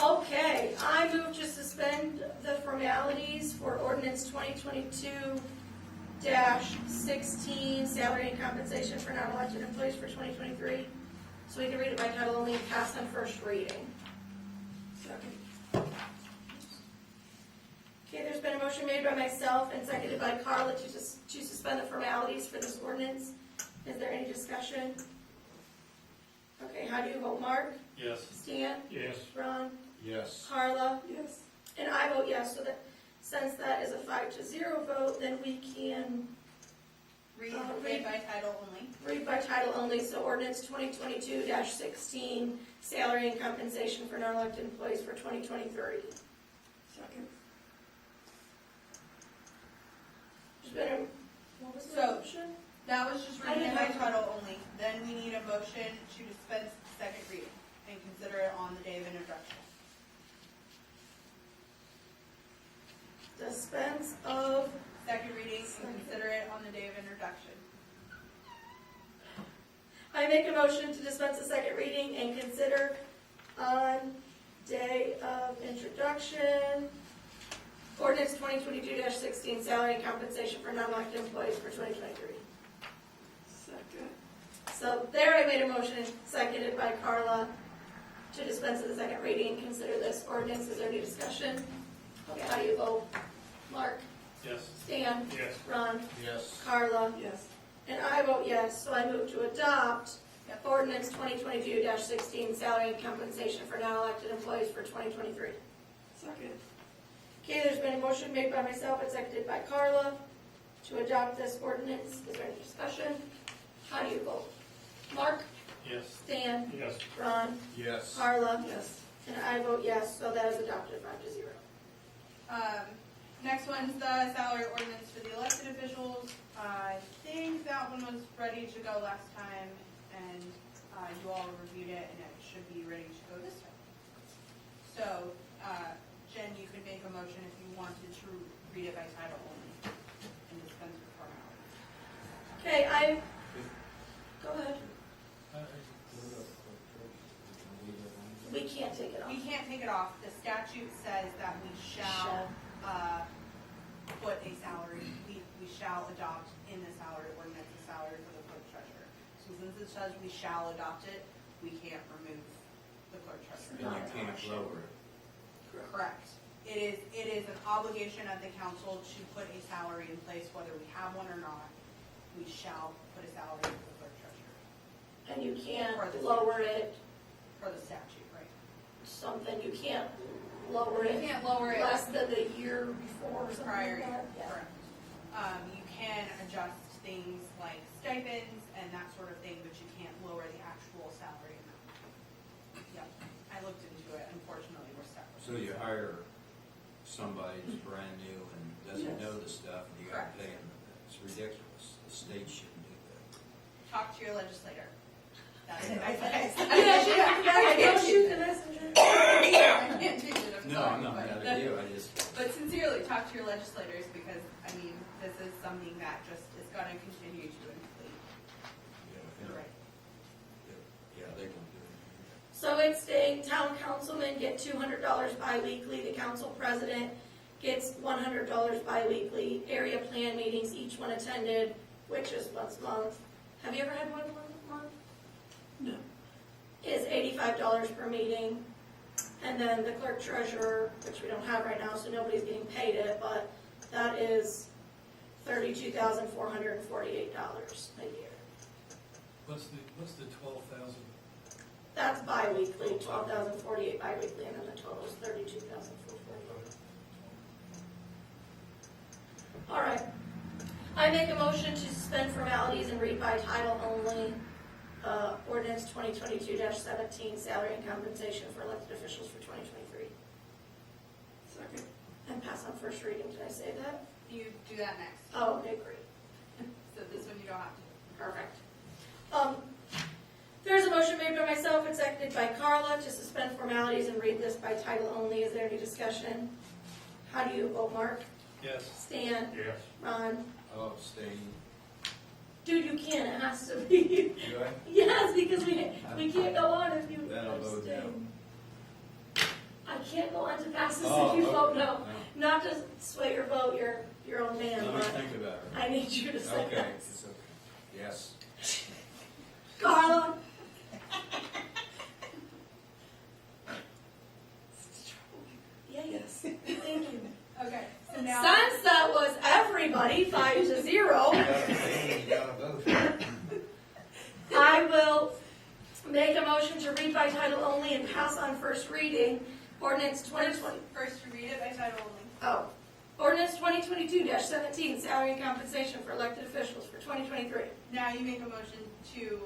Okay, I move to suspend the formalities for ordinance 2022-16, salary and compensation for non-elected employees for 2023. so we can read it by title only and pass on first reading. Second. Okay, there's been a motion made by myself and seconded by Carla to suspend the formalities for this ordinance. Is there any discussion? Okay, how do you vote, Mark? Yes. Stan? Yes. Ron? Yes. Carla? Yes. And I vote yes, so that, since that is a 5-0 vote, then we can Read read- by title only. read by title only, so ordinance 2022-16, salary and compensation for non-elected employees for 2023. Second. There's been a, what was the So- motion? That was just I reading didn't it by have- title only. Then we need a motion to dispense the second reading and consider it on the day of introduction. Dispense of, Second reading and consider it on the day of introduction. I make a motion to dispense the second reading and consider on day of introduction, ordinance 2022-16, salary and compensation for non-elected employees for 2023. Second. So there I made a motion, seconded by Carla, to dispense with the second reading, consider this ordinance. Is there any discussion? Okay, how do you vote? Mark? Yes. Stan? Yes. Ron? Yes. Carla? Yes. And I vote yes, so I move to adopt ordinance 2022-16, salary and compensation for non-elected employees for 2023. Second. Okay, there's been a motion made by myself and seconded by Carla to adopt this ordinance. Is there any discussion? How do you vote? Mark? Yes. Stan? Yes. Ron? Yes. Carla? Yes. And I vote yes, so that is adopted 5-0. Next one's the salary ordinance for the elected officials. I think that one was ready to go last time, and you all reviewed it, and it should be ready to go this time. So, Jen, you could make a motion if you wanted to read it by title only and dispense with formalities. Okay, go ahead. We can't take it off. We can't take it off. The statute says that we shall put a salary, we shall adopt in the salary ordinance a salary for the clerk treasurer. So since it says we shall adopt it, we can't remove the clerk treasurer. And you can't lower it. Correct. It is an obligation of the council to put a salary in place, whether we have one or not. We shall put a salary for the clerk treasurer, And you can't For the lower it, for the statute, right? something, you can't lower You it can't lower it less than the year before or something prior, like that. Yeah. correct. You can adjust things like stipends and that sort of thing, but you can't lower the actual salary amount. Yep, I looked into it, unfortunately, we're stuck with it. So you hire somebody who's brand new and doesn't Yes. know the stuff, and you gotta Correct. pay them. It's ridiculous. The state shouldn't do that. Talk to your legislator. That's it. Don't shoot the messenger. I can't do it, I'm No, sorry, I'm not but- mad at you, I just, But sincerely, talk to your legislators because, I mean, this is something that just is gonna continue to inflate. yeah, Right. yeah, they can do it. So it's saying town councilmen get $200 bi-weekly, the council president gets $100 bi-weekly, area plan meetings, each one attended, which is once a month. Have you ever had one a month? No. Is $85 per meeting. And then the clerk treasurer, which we don't have right now, so nobody's getting paid it, but that is $32,448 a year. What's the 12,000? That's bi-weekly, 12,048 bi-weekly, and then the total is 32,448. All right. I make a motion to suspend formalities and read by title only, ordinance 2022-17, salary and compensation for elected officials for 2023. Second. And pass on first reading, did I say that? You do that next. Oh, okay, great. So this one you don't have to. Perfect. There's a motion made by myself and seconded by Carla to suspend formalities and read this by title only. Is there any discussion? How do you vote, Mark? Yes. Stan? Yes. Ron? Oh, abstain. Dude, you can't, it has to be. Do I? Yes, because we can't go on if you Then I'll vote no. abstain. I can't go on to pass this Oh, if you okay. vote no. Not to sway your vote, you're your own man, Let me but think about it. I need you to say Okay, yes. it's okay. Yes. Carla? everybody, 5-0. I will make a motion to read by title only and pass on first reading, ordinance 2020. First to read it by title only. Oh, ordinance 2022-17, salary and compensation for elected officials for 2023. Now you make a motion to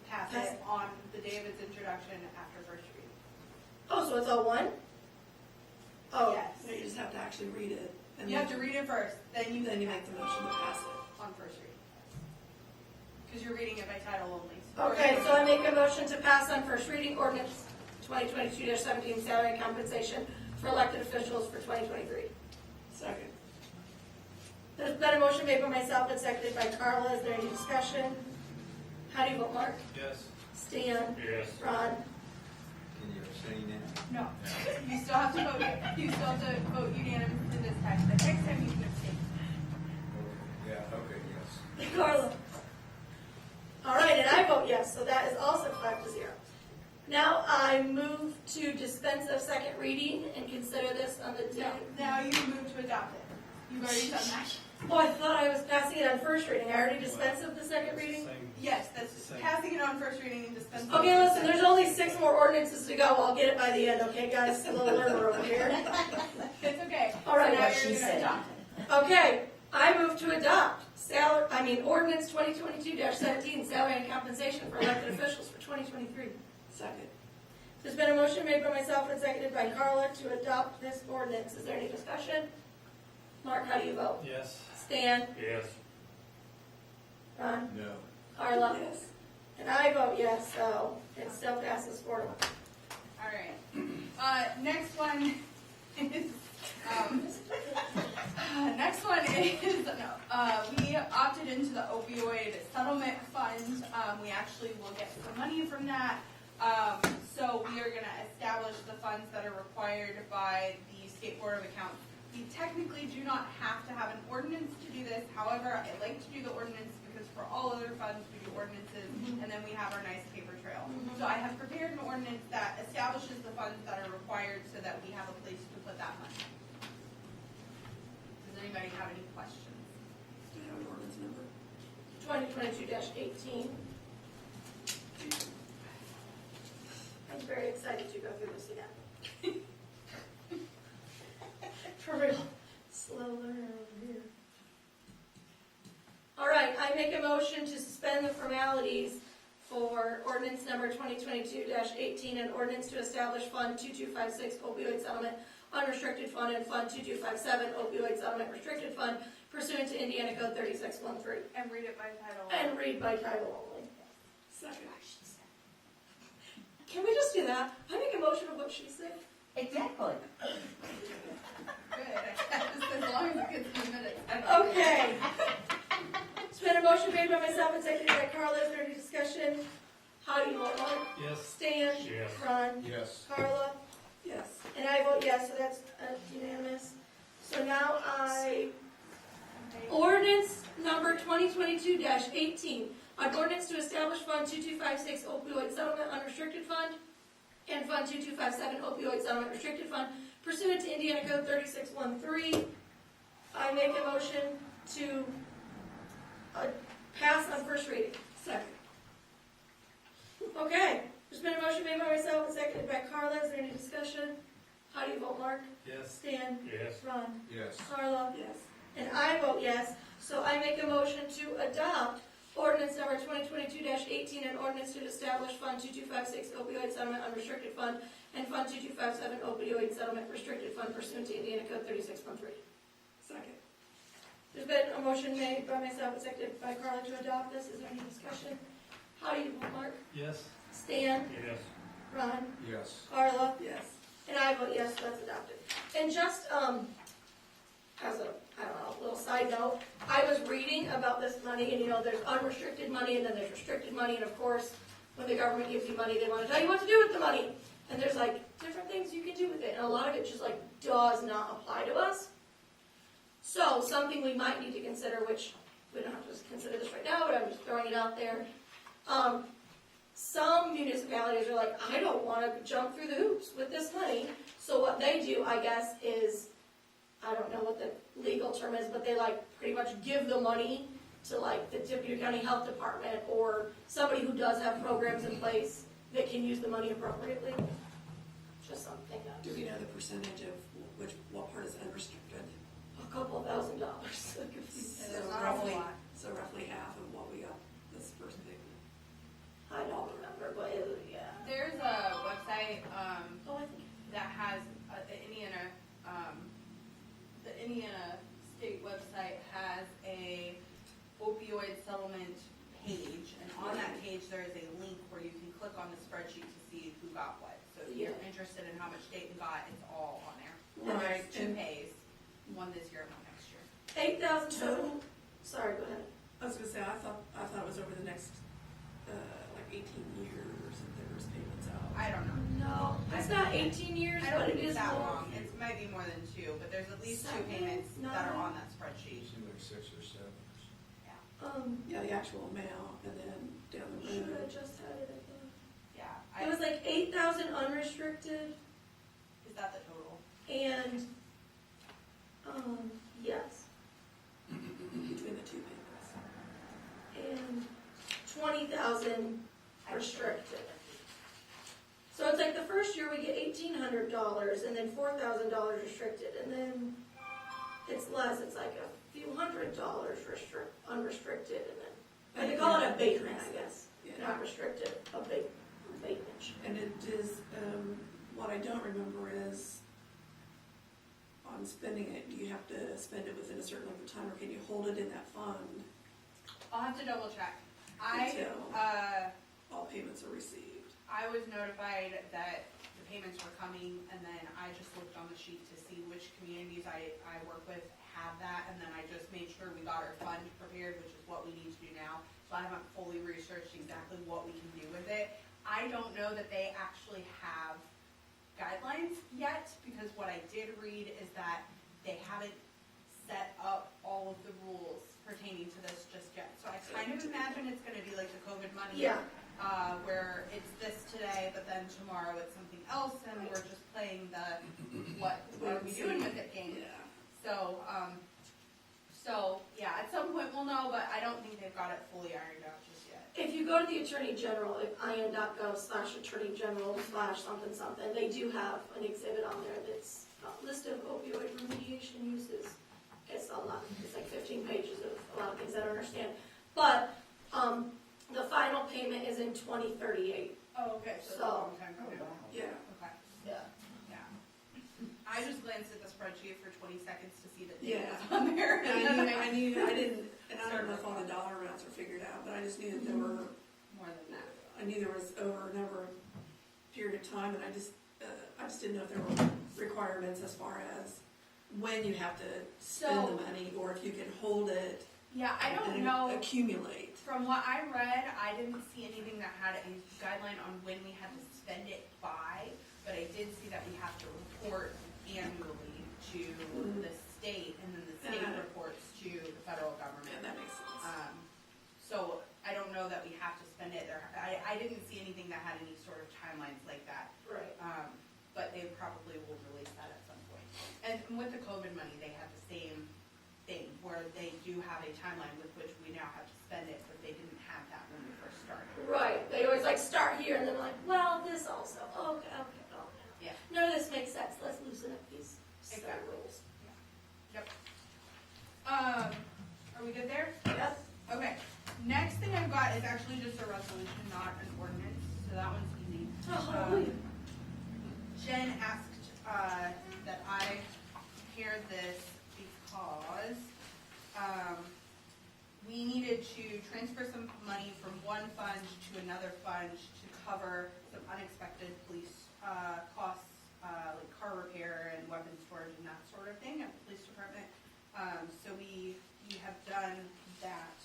pass Pass. it on the day of its introduction after first reading. Oh, so it's all one? Oh, Yes. No, you just have to actually read it. And You have to read it first, then you Then you make the motion to pass it. on first reading. Because you're reading it by title only. okay, so I make a motion to pass on first reading, ordinance 2022-17, salary and compensation for elected officials for 2023. Second. There's been a motion made by myself and seconded by Carla. Is there any discussion? How do you vote, Mark? Yes. Stan? Yes. Ron? Can you abstain now? No, you still have to vote, you still have to vote unanimous to this time, the next time you can abstain. Yeah, okay, yes. Carla? All right, and I vote yes, so that is also 5-0. Now I move to dispense of second reading and consider this on the day. Now you move to adopt it. You've already done that. Oh, I thought I was passing it on first reading. I already dispensed of the second reading? Same. Yes, that's Same. passing it on first reading and dispensing. Okay, listen, there's only 6 more ordinances to go. I'll get it by the end, okay, guys? A little learner over here. It's okay. All right, So now What you're she gonna said. adopt it. Okay, I move to adopt ordinance 2022-17, salary and compensation for elected officials for 2023. Second. There's been a motion made by myself and seconded by Carla to adopt this ordinance. Is there any discussion? Mark, how do you vote? Yes. Stan? Yes. Ron? No. Carla? Yes. And I vote yes, so it still passes 4-1. All right. Next one is, we opted into the opioid settlement fund. We actually will get some money from that. So we are gonna establish the funds that are required by the State Board of Accounts. We technically do not have to have an ordinance to do this. However, I like to do the ordinance because for all other funds, we do ordinances, and then we have our nice paper trail. So I have prepared an ordinance that establishes the funds that are required so that we have a place to put that money. Does anybody have any questions? Do you have an ordinance number? 2022-18. I'm very excited to go through this again. For real. Slow learner over here. All right, I make a motion to suspend the formalities for ordinance number 2022-18 and ordinance to establish Fund 2256 opioid settlement unrestricted fund and Fund 2257 opioid settlement restricted fund pursuant to Indiana Code 3613. And read it by title. And read by title only. Second. Can we just do that? I make a motion of what she said. Exactly. Good, as long as it gets in the minutes. Okay. It's been a motion made by myself and seconded by Carla. Is there any discussion? How do you vote, Mark? Yes. Stan? Yes. Ron? Yes. Carla? Yes. And I vote yes, so that's unanimous. So now ordinance number 2022-18, an ordinance to establish Fund 2256 opioid settlement unrestricted fund and Fund 2257 opioid settlement restricted fund pursuant to Indiana Code 3613. I make a motion to pass on first reading. Second. Okay, there's been a motion made by myself and seconded by Carla. Is there any discussion? How do you vote, Mark? Yes. Stan? Yes. Ron? Yes. Carla? Yes. And I vote yes. So I make a motion to adopt ordinance number 2022-18, an ordinance to establish Fund 2256 opioid settlement unrestricted fund and Fund 2257 opioid settlement restricted fund pursuant to Indiana Code 3613. Second. There's been a motion made by myself and seconded by Carla to adopt this. Is there any discussion? How do you vote, Mark? Yes. Stan? Yes. Ron? Yes. Carla? Yes. And I vote yes, that's adopted. And just, as a, I don't know, little side note, I was reading about this money, and there's unrestricted money, and then there's restricted money, and of course, when the government gives you money, they want to tell you what to do with the money. And there's different things you can do with it, and a lot of it just does not apply to us. So, something we might need to consider, which we don't have to consider this right now, but I'm just throwing it out there. Some municipalities are like, I don't want to jump through the hoops with this money. So what they do, I guess, is I don't know what the legal term is, but they like pretty much give the money to like the Tippecanoe County Health Department or somebody who does have programs in place that can use the money appropriately. Just something else. Do we know the percentage of what part is unrestricted? A couple $1,000. So There's not a whole roughly, lot. so roughly half of what we got this first payment. I don't remember, but yeah. There's a website, Oh, I think. that has, the Indiana State website has a opioid settlement page, and on that page, there is a link where you can click on the spreadsheet to see who got what. So if you're interested in how much Dayton got, it's all on there. And Right, there's two and- pays, one this year and one next year. 8,000 total. Sorry, go ahead. I was gonna say, I thought it was over the next, like 18 years that there was payments out. I don't know. No, it's not 18 years, I don't but it think is it's that more. long. It might be more than two, but there's at least two 7, payments that are 9. on that spreadsheet. Seems like 6 or 7. Yeah, the actual amount, and then down the Should have road. just had it, I think. Yeah. It was like 8,000 unrestricted Is that the total? and, yes, Between the two payments. and 20,000 restricted. So it's like the first year we get $1,800 and then $4,000 restricted, and then it's less, it's like a few $100s unrestricted, and then, they call it abatement, I guess, Yeah. not restricted, abatement. And it is, what I don't remember is, on spending it, do you have to spend it within a certain length of time, or can you hold it in that fund I'll have to double check. until I all payments are received? I was notified that the payments were coming, and then I just looked on the sheet to see which communities I work with have that, and then I just made sure we got our fund prepared, which is what we need to do now. So I haven't fully researched exactly what we can do with it. I don't know that they actually have guidelines yet, because what I did read is that they haven't set up all of the rules pertaining to this just yet. So I kind of imagine it's gonna be like the COVID money. Yeah. Where it's this today, but then tomorrow it's something else, and we're just playing the what are we doing with it game. Yeah. So yeah, at some point we'll know, but I don't think they've got it fully ironed out just yet. If you go to the Attorney General, if in.gov/Attorney General/something something, they do have an exhibit on there that's a list of opioid remediation uses. It's a lot, it's like 15 pages of a lot of things I don't understand. But, the final payment is in 2038. Oh, okay, so it's a So- long time from now. Yeah. Okay, Yeah. yeah. I just glanced at the spreadsheet for 20 seconds to see that Yeah. it was on there. And I didn't, and I don't know if all the dollar amounts are figured out, but I just knew that there were, More than that. I knew there was over and over a period of time, and I just didn't know if there were requirements as far as when you have to spend the money, or if you can hold it Yeah, I don't and know. accumulate. From what I read, I didn't see anything that had a guideline on when we had to spend it by, but I did see that we have to report annually to the state, and then the state Uh-huh. reports to the federal Yeah, government. that makes sense. So I don't know that we have to spend it there. I didn't see anything that had any sort of timelines like that. Right. But they probably will release that at some point. And with the COVID money, they have the same thing, where they do have a timeline with which we now have to spend it, but they didn't have that when we first started. Right, they always like start here and then like, well, this also, okay. Yeah. None of this makes sense, let's loosen up these set Exactly. rules. Yep. Are we good there? Yep. Okay. Next thing I've got is actually just a resolution, not an ordinance, so that one's easy. Hallelujah. Jen asked that I prepare this because we needed to transfer some money from one fund to another fund to cover some unexpected police costs, like car repair and weapons storage and that sort of thing at the police department. So we have done that.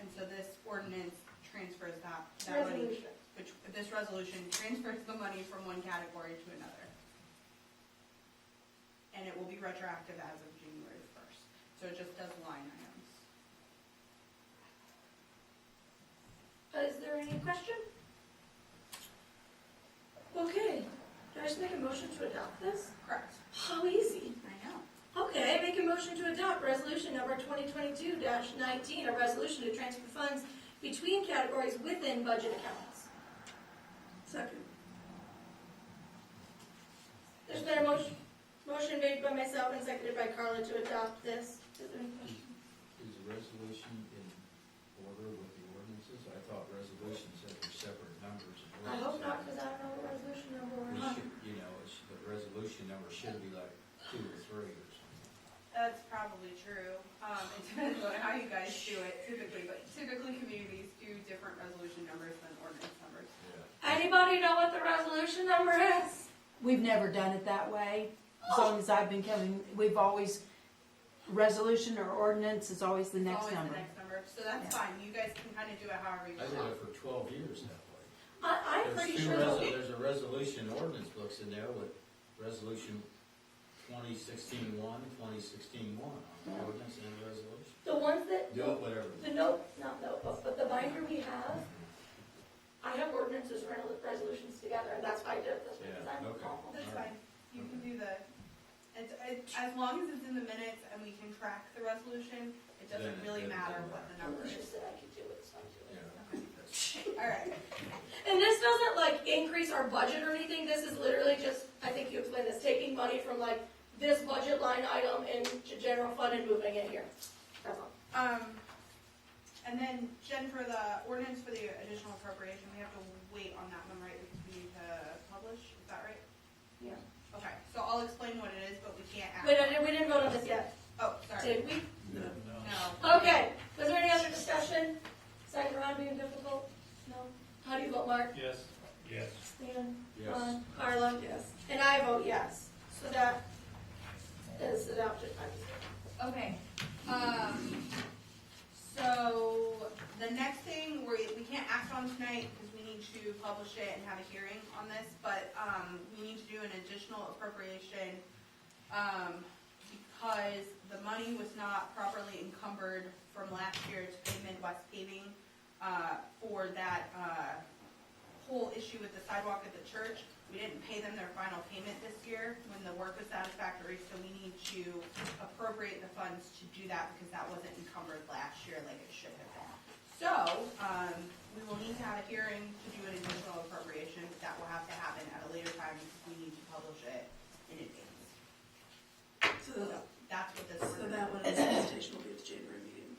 And so this ordinance transfers that money. Resolution. This resolution transfers the money from one category to another. And it will be retroactive as of January 1st. So it just does line items. Is there any question? Okay, do I just make a motion to adopt this? Correct. How easy. I know. motion to adopt resolution number 2022-19, a resolution to transfer funds between categories within budget accounts. Second. There's been a motion made by myself and seconded by Carla to adopt this. Is there any question? Is the resolution in order with the ordinances? I thought resolutions had their separate numbers. and I hope not, ordinances. because I don't know what resolution number we're We on. should, you know, the resolution number should be like 2 or 3 or something. That's probably true. It depends on how you guys do it typically, but typically communities do different resolution numbers than ordinance numbers. Anybody know what the resolution number is? We've never done it that way. As long as I've been coming, we've always, resolution or ordinance is always the It's next always number. the next number, so that's Yeah. fine. You guys can kind of do it however you I did want. it for 12 years that way. I'm pretty sure. There's a resolution ordinance books in there with resolution 2016-1, 2016-1 on the ordinance and the resolution. The ones that, Do it whatever. the not notebook, but the binder we have, I have ordinances and resolutions together, and that's why I did it this way, because I'm Yeah, okay. awful. That's fine. You can do the, as long as it's in the minutes and we can track the resolution, it doesn't Then really it matter doesn't what the I number wish I is. said I could do it, so I'm doing it. Yeah. That's- All right. And this doesn't like increase our budget or anything, this is literally just, I think you explained this, taking money from like this budget line item into general fund and moving it here. That's all. And then Jen, for the ordinance for the additional appropriation, we have to wait on that one, right, because we need to publish, is that right? Yeah. Okay, so I'll explain what it is, but we can't act. Wait, we didn't vote on this yet, Oh, sorry. did we? No. No. Okay, was there any other discussion? Second round being difficult? No? How do you vote, Mark? Yes. Yes. Stan? Yes. Ron? Carla? Yes. And I vote yes, so that is adopted. Okay, so the next thing we can't act on tonight because we need to publish it and have a hearing on this, but, we need to do an additional appropriation, because the money was not properly encumbered from last year to pay Midwest Paving, for that, whole issue with the sidewalk at the church. We didn't pay them their final payment this year when the work was satisfactory, so we need to appropriate the funds to do that because that wasn't encumbered last year like it should have been. So, we will need to have a hearing to do an additional appropriation. That will have to happen at a later time because we need to publish it in advance. So That's what this so order that one is presentation will be at the January meeting.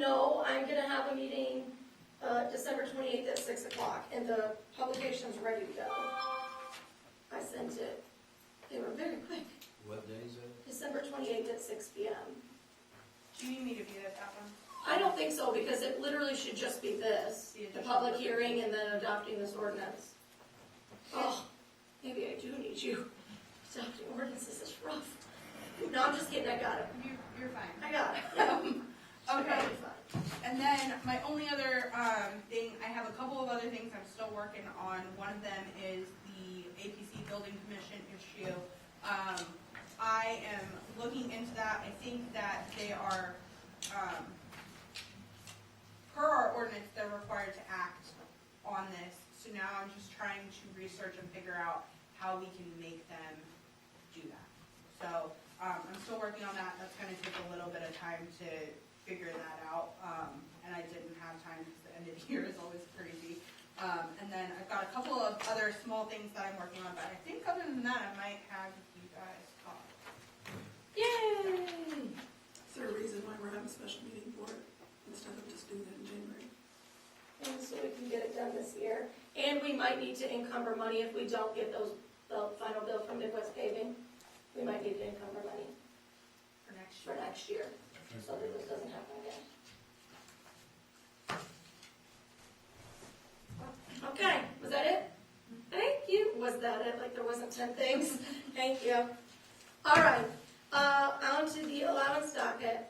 No, I'm gonna have a meeting, December 28th at 6 o'clock, and the publication's ready to go. I sent it, they were very quick, What day is it? December 28th at 6 p.m. Do you need me to be at that one? I don't think so, because it literally should just be this, the public hearing and then adopting this ordinance. Oh, maybe I do need you. Adopting ordinances is rough. No, I'm just kidding, I got it. You're fine. I got it. Okay. It'll be fine. And then my only other thing, I have a couple of other things I'm still working on. One of them is the APC Building Commission issue. I am looking into that. I think that they are, per our ordinance, they're required to act on this. So now I'm just trying to research and figure out how we can make them do that. So I'm still working on that. That's gonna take a little bit of time to figure that out, and I didn't have time because the end of the year is always crazy. And then I've got a couple of other small things that I'm working on, but I think other than that, I might have you guys caught. Yay! Is there a reason why we're having a special meeting for it instead of just doing it in January? And so we can get it done this year. And we might need to encumber money if we don't get the final bill from Midwest Paving. We might need to encumber money For next for year. next year, so that this doesn't happen again. Okay, was that it? Thank you. Was that it? Like there wasn't 10 things? Thank you. All right, on to the allowance docket.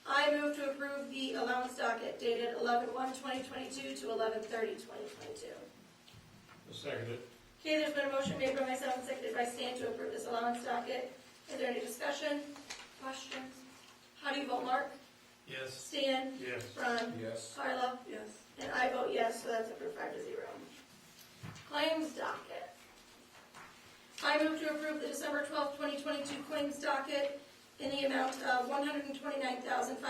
I move to approve the allowance docket dated 11/1/2022 to 11/30/2022. Second it. Okay, there's been a motion made by myself and seconded by Stan to approve this allowance docket. Is there any discussion, questions? How do you vote, Mark? Yes. Stan? Yes. Ron? Yes. Carla? Yes. And I vote yes, so that's approved 5-0. Claims docket. I move to approve the December 12th, 2022 claims docket in the amount of $129,599.67.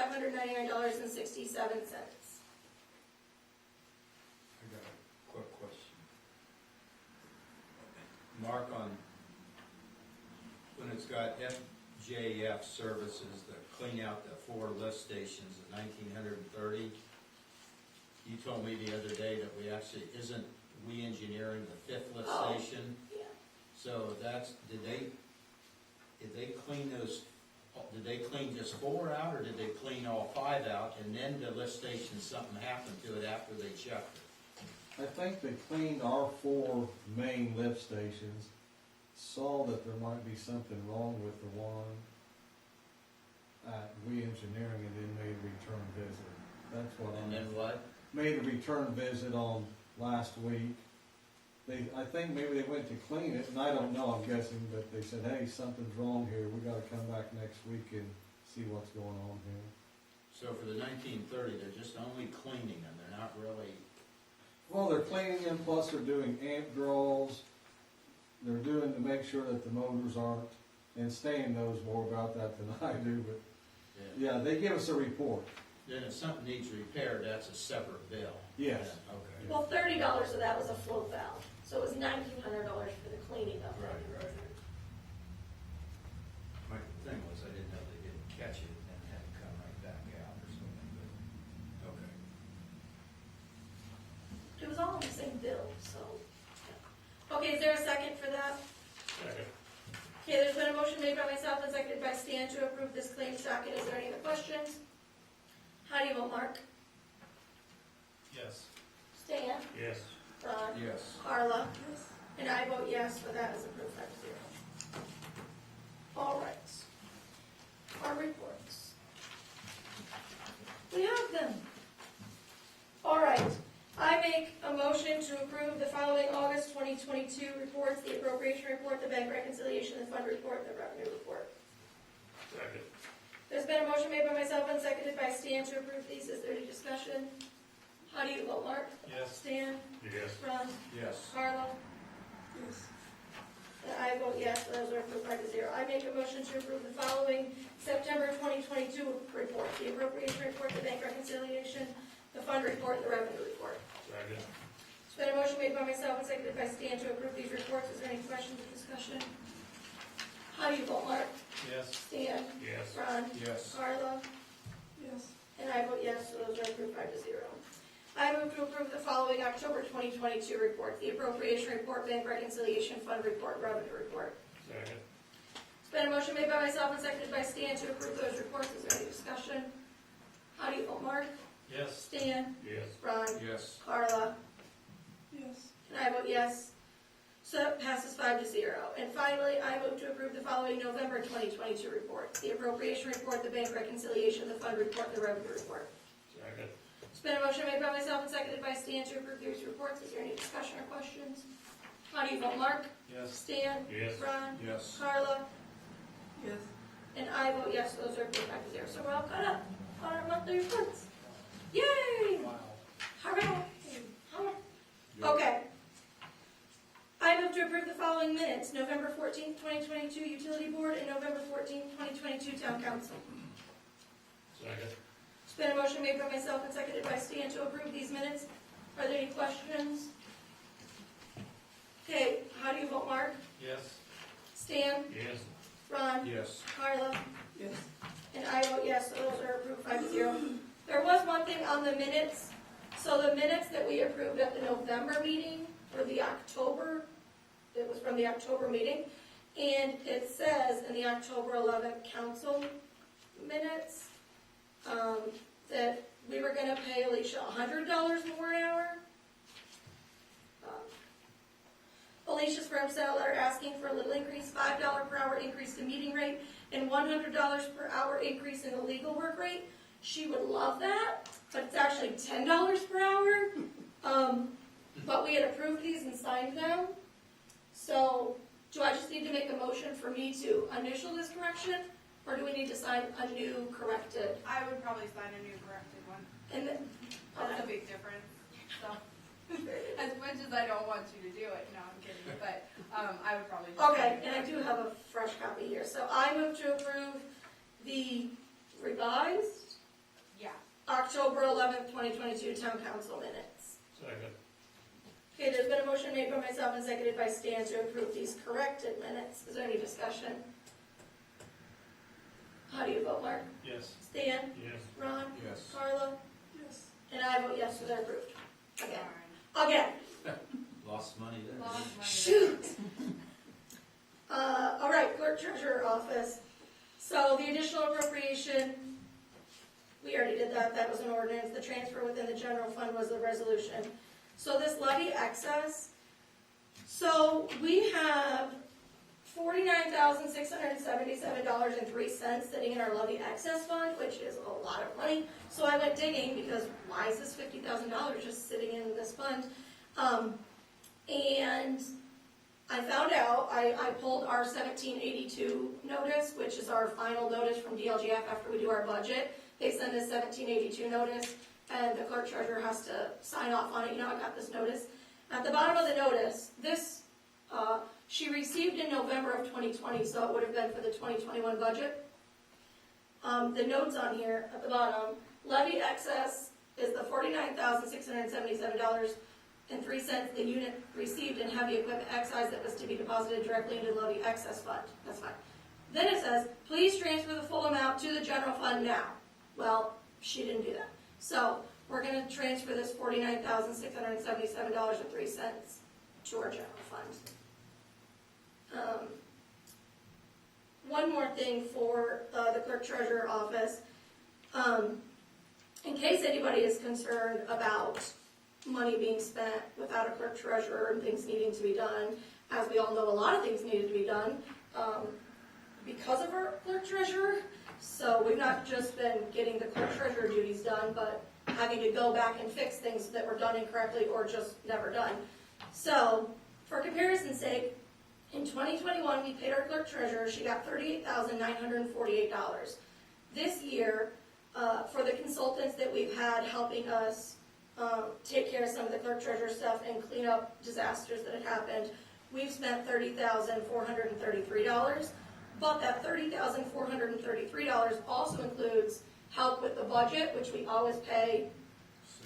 I got a quick question. Mark, on, when it's got FJF services that clean out the 4 lift stations at 1930, you told me the other day that we actually, isn't we engineering the 5th lift Oh. station? Yeah. So that's, did they clean those, did they clean just 4 out, or did they clean all 5 out, and then the lift station, something happened to it after they checked it? I think they cleaned our 4 main lift stations, saw that there might be something wrong with the one at We Engineering, and then made a return visit. That's what And then what? made a return visit on last week. I think maybe they went to clean it, and I don't know, I'm guessing, but they said, hey, something's wrong here, we gotta come back next week and see what's going on here. So for the 1930, they're just only cleaning them, they're not really, Well, they're cleaning them, plus they're doing amp draws, they're doing to make sure that the motors aren't, and Stan knows more about that than I do, but, yeah, they give us a report. then if something needs repaired, that's a separate bill. Yes. Yeah, okay. Well, $30 of that was a float valve, so it was $1,900 for the cleaning of it. Right. My thing was, I didn't know they didn't catch it and then had to come right back out or something, but, okay. It was all on the same bill, so. Yeah. Okay, is there a second for that? Second. Okay, there's been a motion made by myself and seconded by Stan to approve this claim docket. Is there any other questions? How do you vote, Mark? Yes. Stan? Yes. Ron? Yes. Carla? And I vote yes, so that is approved 5-0. All right. Our reports. We have them. All right. I make a motion to approve the following August 2022 reports: the appropriation report, the bank reconciliation, the fund report, and the revenue report. Second. There's been a motion made by myself and seconded by Stan to approve these. Is there any discussion? How do you vote, Mark? Yes. Stan? Yes. Ron? Yes. Carla? Yes. And I vote yes, those are approved 5-0. I make a motion to approve the following September 2022 report: the appropriation report, the bank reconciliation, the fund report, and the revenue report. Second. There's been a motion made by myself and seconded by Stan to approve these reports. Is there any questions or discussion? How do you vote, Mark? Yes. Stan? Yes. Ron? Yes. Carla? Yes. And I vote yes, so those are approved 5-0. I move to approve the following October 2022 reports: the appropriation report, bank reconciliation, fund report, revenue report. Second. It's been a motion made by myself and seconded by Stan to approve those reports. Is there any discussion? How do you vote, Mark? Yes. Stan? Yes. Ron? Yes. Carla? Yes. And I vote yes. So that passes 5-0. And finally, I move to approve the following November 2022 reports: the appropriation report, the bank reconciliation, the fund report, and the revenue report. Second. It's been a motion made by myself and seconded by Stan to approve these reports. Is there any discussion or questions? How do you vote, Mark? Yes. Stan? Yes. Ron? Yes. Carla? Yes. And I vote yes, those are approved 5-0. So we're all caught up on our monthly reports. Yay! Wow. Hooray! Okay. I move to approve the following minutes: November 14th, 2022 Utility Board, and November 14th, 2022 Town Council. Second. It's been a motion made by myself and seconded by Stan to approve these minutes. Are there any questions? Okay, how do you vote, Mark? Yes. Stan? Yes. Ron? Yes. Carla? Yes. And I vote yes, so those are approved 5-0. There was one thing on the minutes. So the minutes that we approved at the November meeting, or the October, it was from the October meeting, and it says in the October 11th council minutes, that we were gonna pay Alicia $100 more an hour. Alicia's firm sent a letter asking for a little increase: $5 per hour increase to meeting rate, and $100 per hour increase in the legal work rate. She would love that, but it's actually $10 per hour. But we had approved these and signed them. So, do I just need to make a motion for me to initial this correction, or do we need to sign a new corrected? I would probably sign a new corrected one. And then, That's a big difference, so. As much as I don't want you to do it, no, I'm kidding, but, I would probably just. okay, and I do have a fresh copy here. So I move to approve the revised Yeah. October 11th, 2022 Town Council minutes. Second. Okay, there's been a motion made by myself and seconded by Stan to approve these corrected minutes. Is there any discussion? How do you vote, Mark? Yes. Stan? Yes. Ron? Yes. Carla? Yes. And I vote yes, so they're approved. Again. Darn. Again. Lost money there. Lost money there. Shoot! All right, clerk treasurer office. So the additional appropriation, we already did that, that was an ordinance. The transfer within the general fund was the resolution. So this levy excess, so we have $49,677.03 sitting in our levy excess fund, which is a lot of money. So I went digging because why is this $50,000 just sitting in this fund? And I found out, I pulled our 1782 notice, which is our final notice from DLGF after we do our budget. They send us 1782 notice, and the clerk treasurer has to sign off on it. You know, I got this notice. At the bottom of the notice, this, she received in November of 2020, so it would have been for the 2021 budget. The notes on here at the bottom, levy excess is the $49,677.03 the unit received in heavy equipment excise that was to be deposited directly into the levy excess fund. That's fine. Then it says, please transfer the full amount to the general fund now. Well, she didn't do that. So we're going to transfer this $49,677.03 to our general fund. One more thing for the clerk treasurer office. In case anybody is concerned about money being spent without a clerk treasurer and things needing to be done, as we all know, a lot of things needed to be done because of our clerk treasurer. So we've not just been getting the clerk treasurer duties done, but having to go back and fix things that were done incorrectly or just never done. So, for comparison's sake, in 2021, we paid our clerk treasurer, she got $38,948. This year, for the consultants that we've had helping us take care of some of the clerk treasurer stuff and clean up disasters that had happened, we've spent $30,433. But that $30,433 also includes help with the budget, which we always pay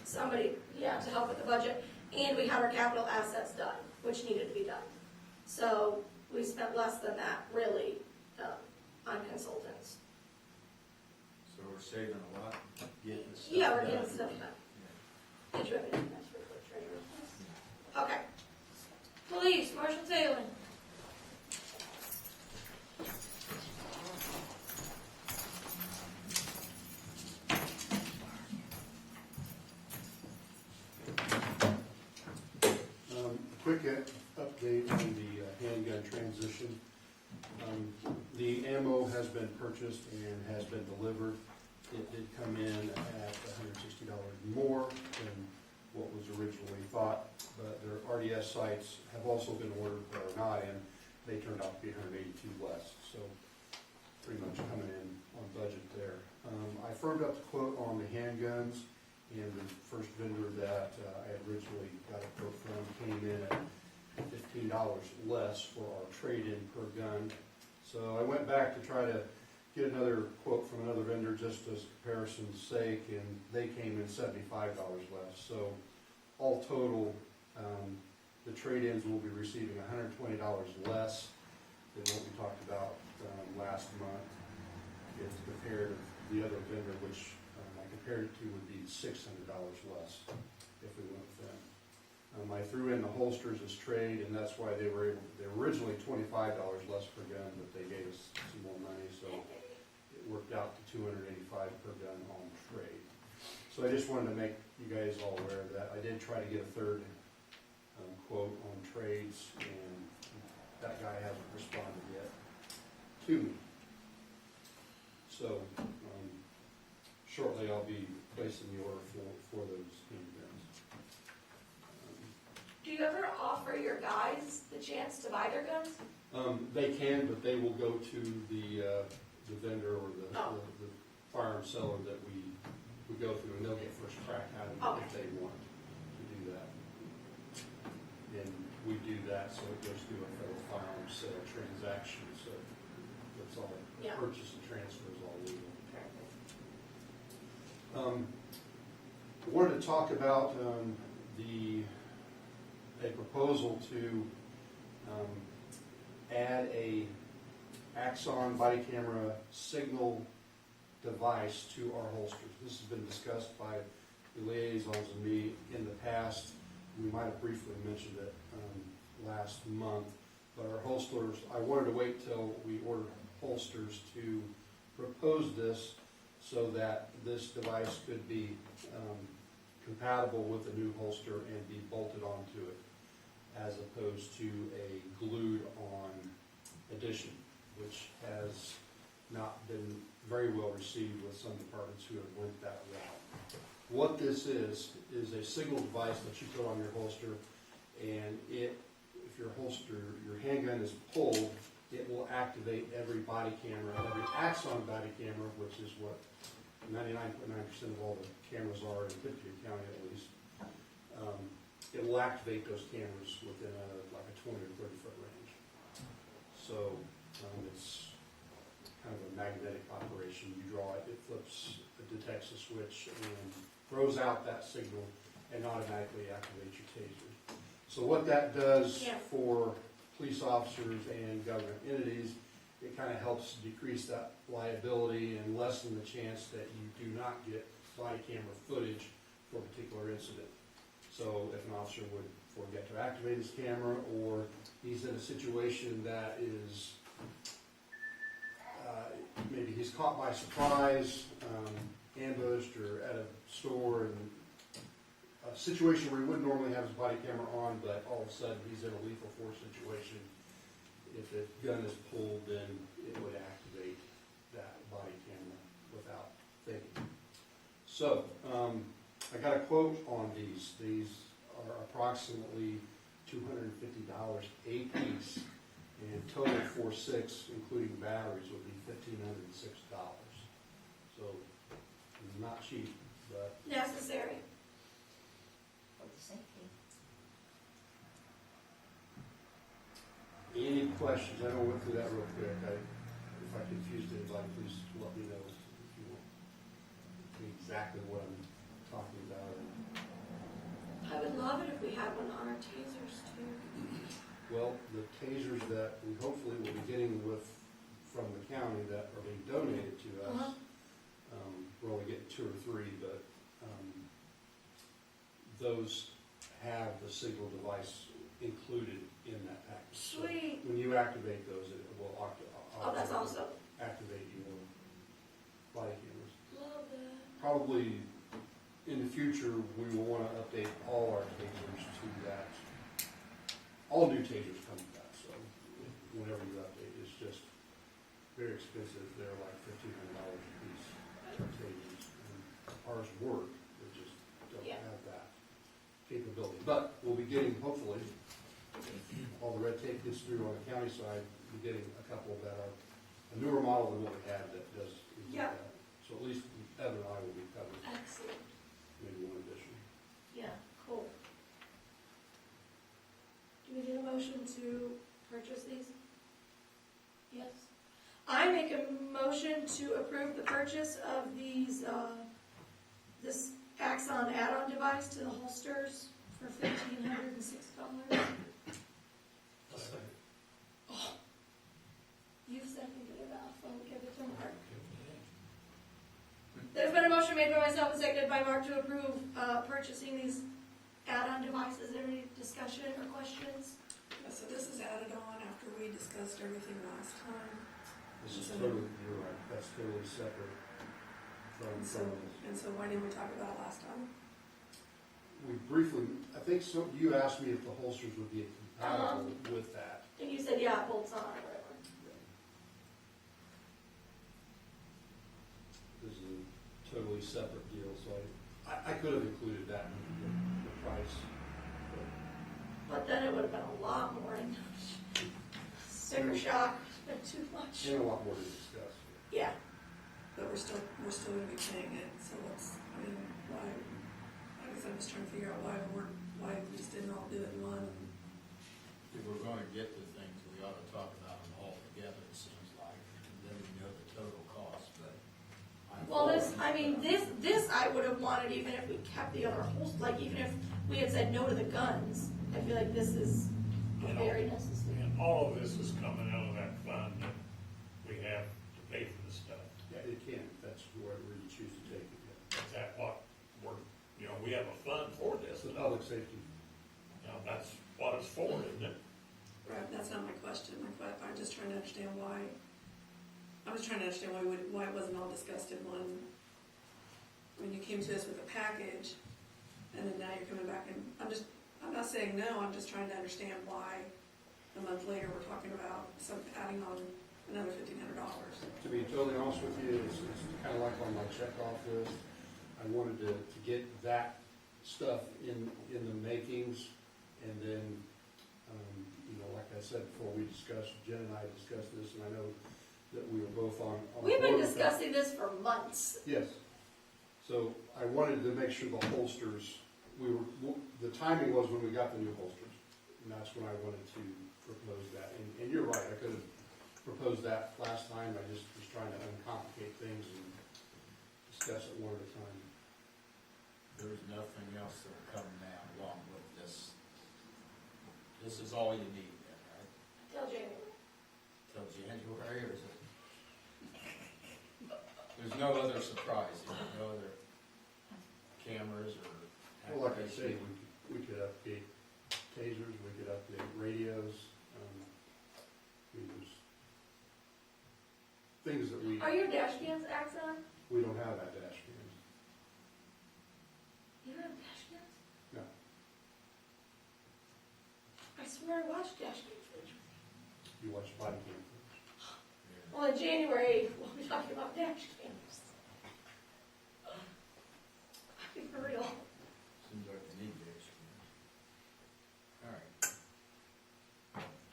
somebody, to help with the budget, and we had our capital assets done, which needed to be done. So we spent less than that, really, on consultants. So we're saving a lot, getting this stuff Yeah, we're done. getting stuff done. Did you have anything else for the clerk treasurer? Okay. Police, Marshall Taylor. Quick update on the handgun transition. The ammo has been purchased and has been delivered. It did come in at $160 more than what was originally thought, but their RDS sights have also been ordered but are not in. They turned out to be $182 less, so pretty much coming in on budget there. I firmed up the quote on the handguns, and the first vendor that I had originally got a quote from came in at $15 less for our trade-in per gun. So I went back to try to get another quote from another vendor just as comparison's sake, and they came in $75 less. So all total, the trade-ins will be receiving $120 less than what we talked about last month. It's compared to the other vendor, which I compared it to would be $600 less if we went with them. I threw in the holsters as trade, and that's why they were originally $25 less per gun, but they gave us some more money, so it worked out to $285 per gun on trade. So I just wanted to make you guys all aware of that. I did try to get a third quote on trades, and that guy hasn't responded yet to me. So shortly I'll be placing the order for those handguns. Do you ever offer your guys the chance to buy their guns? They can, but they will go to the vendor or the firearm seller that we go through, and they'll get first crack at it if they want to do that. And we do that, so it goes through a federal firearm sale transaction, so it goes It's all, Yeah. purchase and transfer is all legal. I wanted to talk about a proposal to add a Axon body camera signal device to our holsters. This has been discussed by the liaisons and me in the past. We might have briefly mentioned it last month, but our holsters, I wanted to wait till we ordered holsters to propose this so that this device could be compatible with the new holster and be bolted onto it, as opposed to a glued-on addition, which has not been very well received with some departments who have went that route. What this is a signal device that you put on your holster, and if your handgun is pulled, it will activate every body camera, every Axon body camera, which is what 99.9% of all the cameras are in Pittsburgh County at least. It will activate those cameras within like a 20 or 30 foot range. So it's kind of a magnetic operation. You draw it, it flips, it detects a switch and throws out that signal and automatically activates your taser. So what that does for police officers and government entities, it kind of helps decrease that liability and lessen the chance that you do not get body camera footage for a particular incident. So if an officer would forget to activate his camera, or he's in a situation that is, maybe he's caught by surprise, ambushed, or at a store, and a situation where he wouldn't normally have his body camera on, but all of a sudden he's in a lethal force situation. If the gun is pulled, then it would activate that body camera without thinking. So, I got a quote on these. These are approximately $250 a piece, and total for 6, including batteries, would be $1,506. So, not cheap, but Necessary. For the safety. any questions? I know I went through that real quick. If I confused anybody, please let me know if you want exactly what I'm talking about. I would love it if we had one on our tasers too. Well, the tasers that we hopefully will be getting from the county that are being donated to us, we're only getting 2 or 3, but those have the signal device included in that package. So Sweet. when you activate those, it will Oh, that's awesome. activate your body cameras. Love that. Probably in the future, we will want to update all our tasers to that. All new tasers come with that, so whenever you update, it's just very expensive. They're like $1,500 a piece for tasers. And ours work, they just don't have that capability. But we'll be getting, hopefully, all the red tape gets through on the county side, we're getting a couple that are a newer model than what we had that does that. So at least Evan and I will be covered, Excellent. maybe one addition. Yeah, cool. Do we need a motion to purchase these? Yes. I make a motion to approve the purchase of these, this Axon add-on device to the holsters for $1,506. Oh, you've seconded it off. I'll give it to Mark. There's been a motion made by myself and seconded by Mark to approve purchasing these add-on devices. Is there any discussion or questions? So this is added on after we discussed everything last time. This is totally, you're right, that's totally separate from this. And so why didn't we talk about it last time? We briefly, I think so, you asked me if the holsters would be compatible with that. And you said, yeah, it bolts on or whatever. This is a totally separate deal, so I could have included that in the price. But then it would have been a lot more. And sticker shock would have been too much. And a lot more to discuss. Yeah. But we're still gonna be paying it, so what's, I mean, why, I guess I'm just trying to figure out why we just didn't all do it in one. If we're gonna get the things, we ought to talk about them all together, it seems like. And Well, forward. this I would have wanted even if we kept the other holsters, like even if we had said no to the guns. I feel like this is You know, very necessary. And all of this is coming out of that fund that we have to pay for the stuff. Yeah, it can, that's wherever you choose to take it. Is that what we're, we have a fund for this. It's the public safety. That's what it's for, isn't it? Right, that's not my question. I'm just trying to understand why. I was trying to understand why it wasn't all discussed in one. When you came to us with a package, and then now you're coming back and, I'm not saying no, I'm just trying to understand why a month later we're talking about adding on another $1,500. To be totally honest with you, it's kind of like on my checkoff list. I wanted to get that stuff in the makings, and then, like I said before, Jen and I discussed this, and I know that we were both on We've been board with that. discussing this for months. Yes. So I wanted to make sure the holsters, the timing was when we got the new holsters, and that's when I wanted to propose that. And you're right, I could have proposed that last time, I just was trying to uncomplicate things and discuss it one at a time. There's nothing else that will come now along with this. This is all you need then, right? Till January. Till January, or is it? There's no other surprise, no other cameras or. Well, like I say, we could update tasers, we could update radios, there's things that we Are your dash cams Axon? don't have that dash cams. You don't have dash cams? No. I swear I watched dash cams. You watch body cam footage. Well, in January, we'll be talking about dash cams. I mean, for real. Seems like they need this. All right.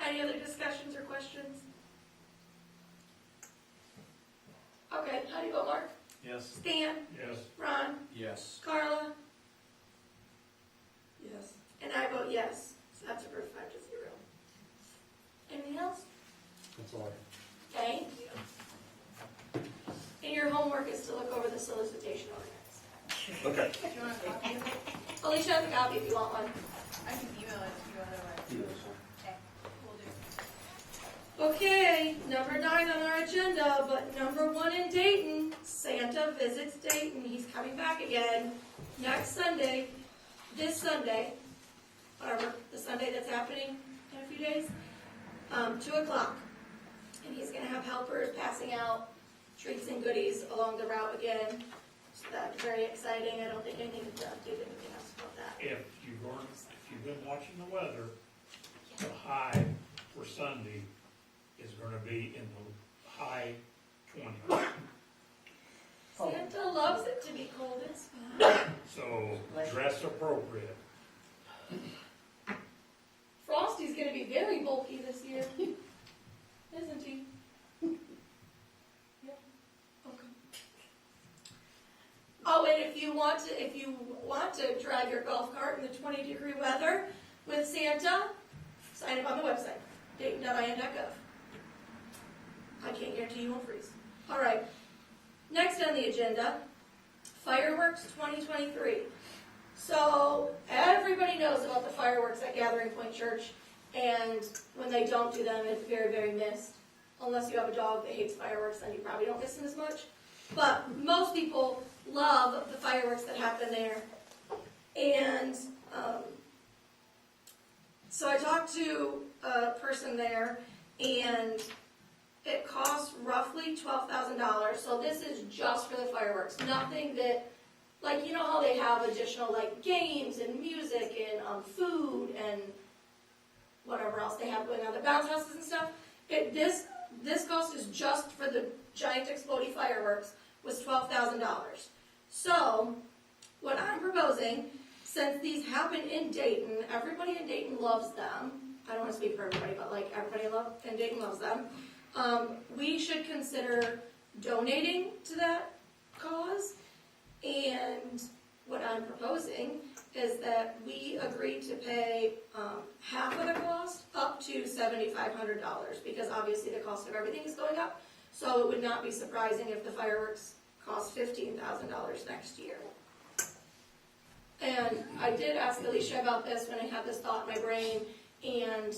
Any other discussions or questions? Okay, how do you vote, Mark? Yes. Stan? Yes. Ron? Yes. Carla? Yes. And I vote yes. So that's approved 5-0. Anything else? That's all I have. Thank you. And your homework is to look over the solicitation ordinance. Okay. Do you want a copy of it? Alicia has a copy if you want one. I can email it to you otherwise. Okay, will do. Okay, number 9 on our agenda, but number 1 in Dayton, Santa visits Dayton. He's coming back again next Sunday, this Sunday, whatever, the Sunday that's happening in a few days, 2 o'clock. And he's gonna have helpers passing out treats and goodies along the route again. So that's very exciting. I don't think I need to do anything else about that. If you've been watching the weather, the high for Sunday is gonna be in the high 20s. Santa loves it to be cold, it's fine. So dress appropriate. Frosty's gonna be very bulky this year, isn't he? Yeah. Okay. Oh, and if you want to drive your golf cart in the 20-degree weather with Santa, sign up on the website, dayton.in.gov. I can't guarantee you won't freeze. All right. Next on the agenda, fireworks 2023. So everybody knows about the fireworks at Gathering Point Church, and when they don't do them, it's very, very missed. Unless you have a dog that hates fireworks, then you probably don't miss them as much. But most people love the fireworks that happen there. And so I talked to a person there, and it costs roughly $12,000. So this is just for the fireworks. Nothing that, like, you know how they have additional, like, games and music and food and whatever else they have going on, the bounce houses and stuff. This cost is just for the giant exploding fireworks, was $12,000. So what I'm proposing, since these happen in Dayton, everybody in Dayton loves them. I don't want to speak for everybody, but like everybody in Dayton loves them. We should consider donating to that cause. And what I'm proposing is that we agree to pay half of the cost up to $7,500, because obviously the cost of everything is going up. So it would not be surprising if the fireworks cost $15,000 next year. And I did ask Alicia about this when I had this thought in my brain, and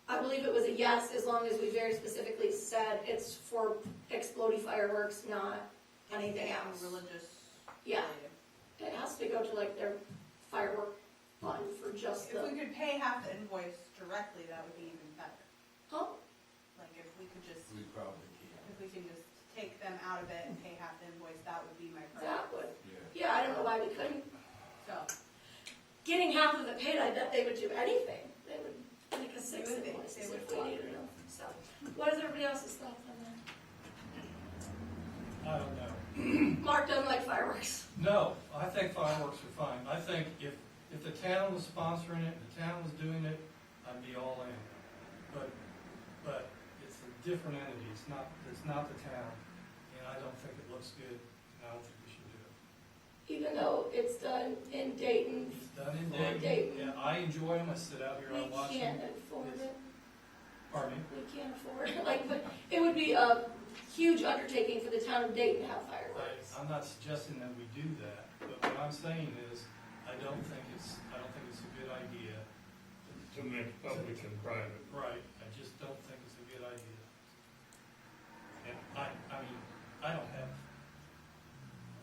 I believe it was a yes, as long as we very specifically said it's for exploding fireworks, not anything else. Religious. Yeah. It has to go to like their firework fund for just If we the, could pay half the invoice directly, that would be even better. oh, Like if we could just, We probably can. if we can just take them out of it and pay half the invoice, that would be my that preference. would, Yeah. yeah, I don't know why we couldn't. So, Getting half of it paid, I bet they would do anything. They would make a six They would. invoice They would if we needed them. So, what is everybody else's thoughts on that? I don't know. Mark doesn't like fireworks. No, I think fireworks are fine. I think if the town was sponsoring it, the town was doing it, I'd be all in. But it's a different entity, it's not the town, and I don't think it looks good, and I don't think we should do it. Even though it's done in Dayton, It's done in For Dayton, Dayton. yeah, I enjoy them, I sit out here, we I watch can't them. afford it. Pardon me? We can't afford it. Like, but it would be a huge undertaking for the town of Dayton to have fireworks. I'm not suggesting that we do that, but what I'm saying is, I don't think it's a good idea. To mix public and private. Right, I just don't think it's a good idea. And I mean, I don't have,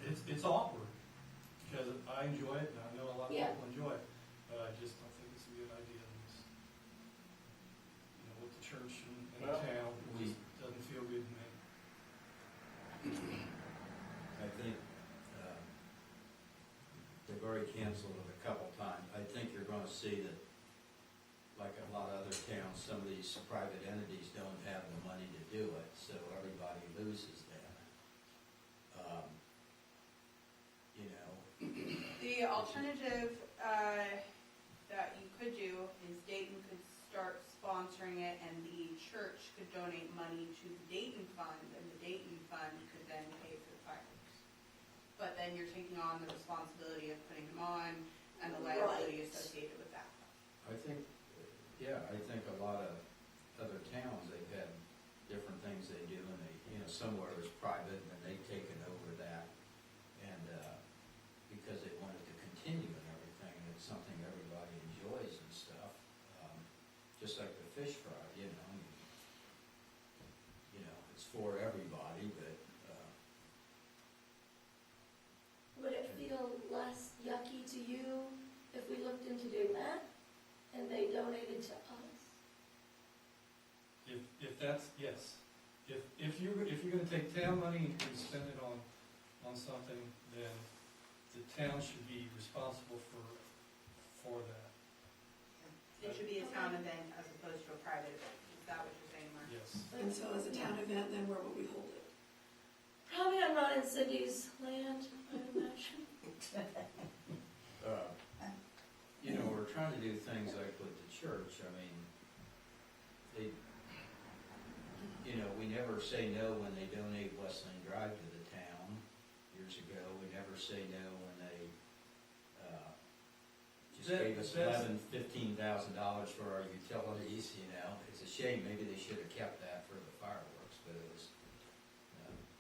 it's awkward, because I enjoy it, and I know a lot of Yeah. people enjoy it, but I just don't think it's a good idea. It's, you know, with the church and the Well, town, it just doesn't feel good to me. I think, they've already canceled it a couple times. I think you're gonna see that, like a lot of other towns, some of these private entities don't have the money to do it, so everybody loses that. You know, the alternative, that you could do is Dayton could start sponsoring it and the church could donate money to the Dayton fund and the Dayton fund could then pay for the fireworks. But then you're taking on the responsibility of putting them on and the liability Right. associated with that. I think, yeah, I think a lot of other towns, they've had different things they do, and they, you know, somewhere it's private, and then they've taken over that, and, because they want it to continue and everything, and it's something everybody enjoys and stuff, just like the fish fry, you know, it's for everybody, but, Would it feel less yucky to you if we looked into doing that and they donated to us? If that's, yes. If you're gonna take town money and spend it on something, then the town should be responsible for that, It should be a town event as opposed to a private event. Is that what you're saying, Mark? yes. And so as a town event, then where would we hold it? Probably I'm not in Cindy's land, I would imagine. you know, we're trying to do things like with the church, I mean, they, you know, we never say no when they donate Westland Drive to the town years ago. We never say no when they, just gave us $15,000 for our utilities, you know. It's a shame, maybe they should have kept that for the fireworks, but it was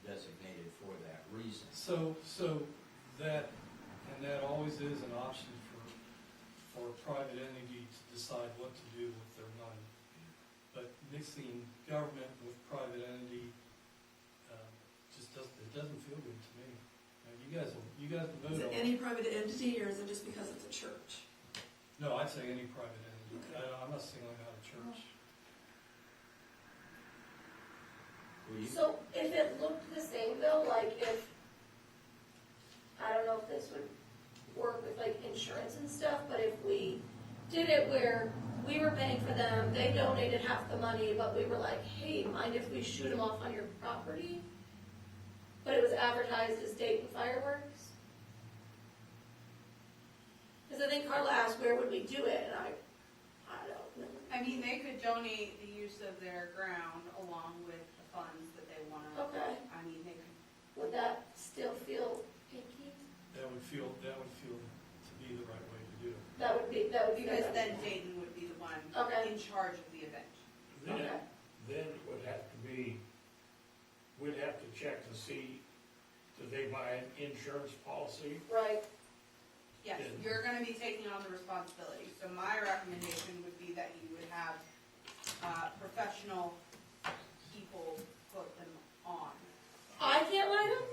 designated for that reason. So that, and that always is an option for a private entity to decide what to do with their money. But mixing government with private entity, just doesn't feel good to me. You guys will vote Is it on any private entity, or is it just because it's a church? No, I'd say any private entity. I'm not singling out a church. Well, you- So if it looked the same though, like if, I don't know if this would work with like insurance and stuff, but if we did it where we were paying for them, they donated half the money, but we were like, hey, mind if we shoot them off on your property? But it was advertised as Dayton fireworks? Because I think Carla asked where would we do it, and I don't know. I mean, they could donate the use of their ground along with the funds that they wanna. Okay. I mean, they could, Would that still feel icky? That would feel to be the right way to do it. That would be because good. then Dayton would be the one Okay. in charge of the event. Okay. Then it would have to be, we'd have to check to see, does insurance policy. Right. Yes, you're gonna be taking on the responsibility, so my recommendation would be that you would have, professional people put them on. I can't line them?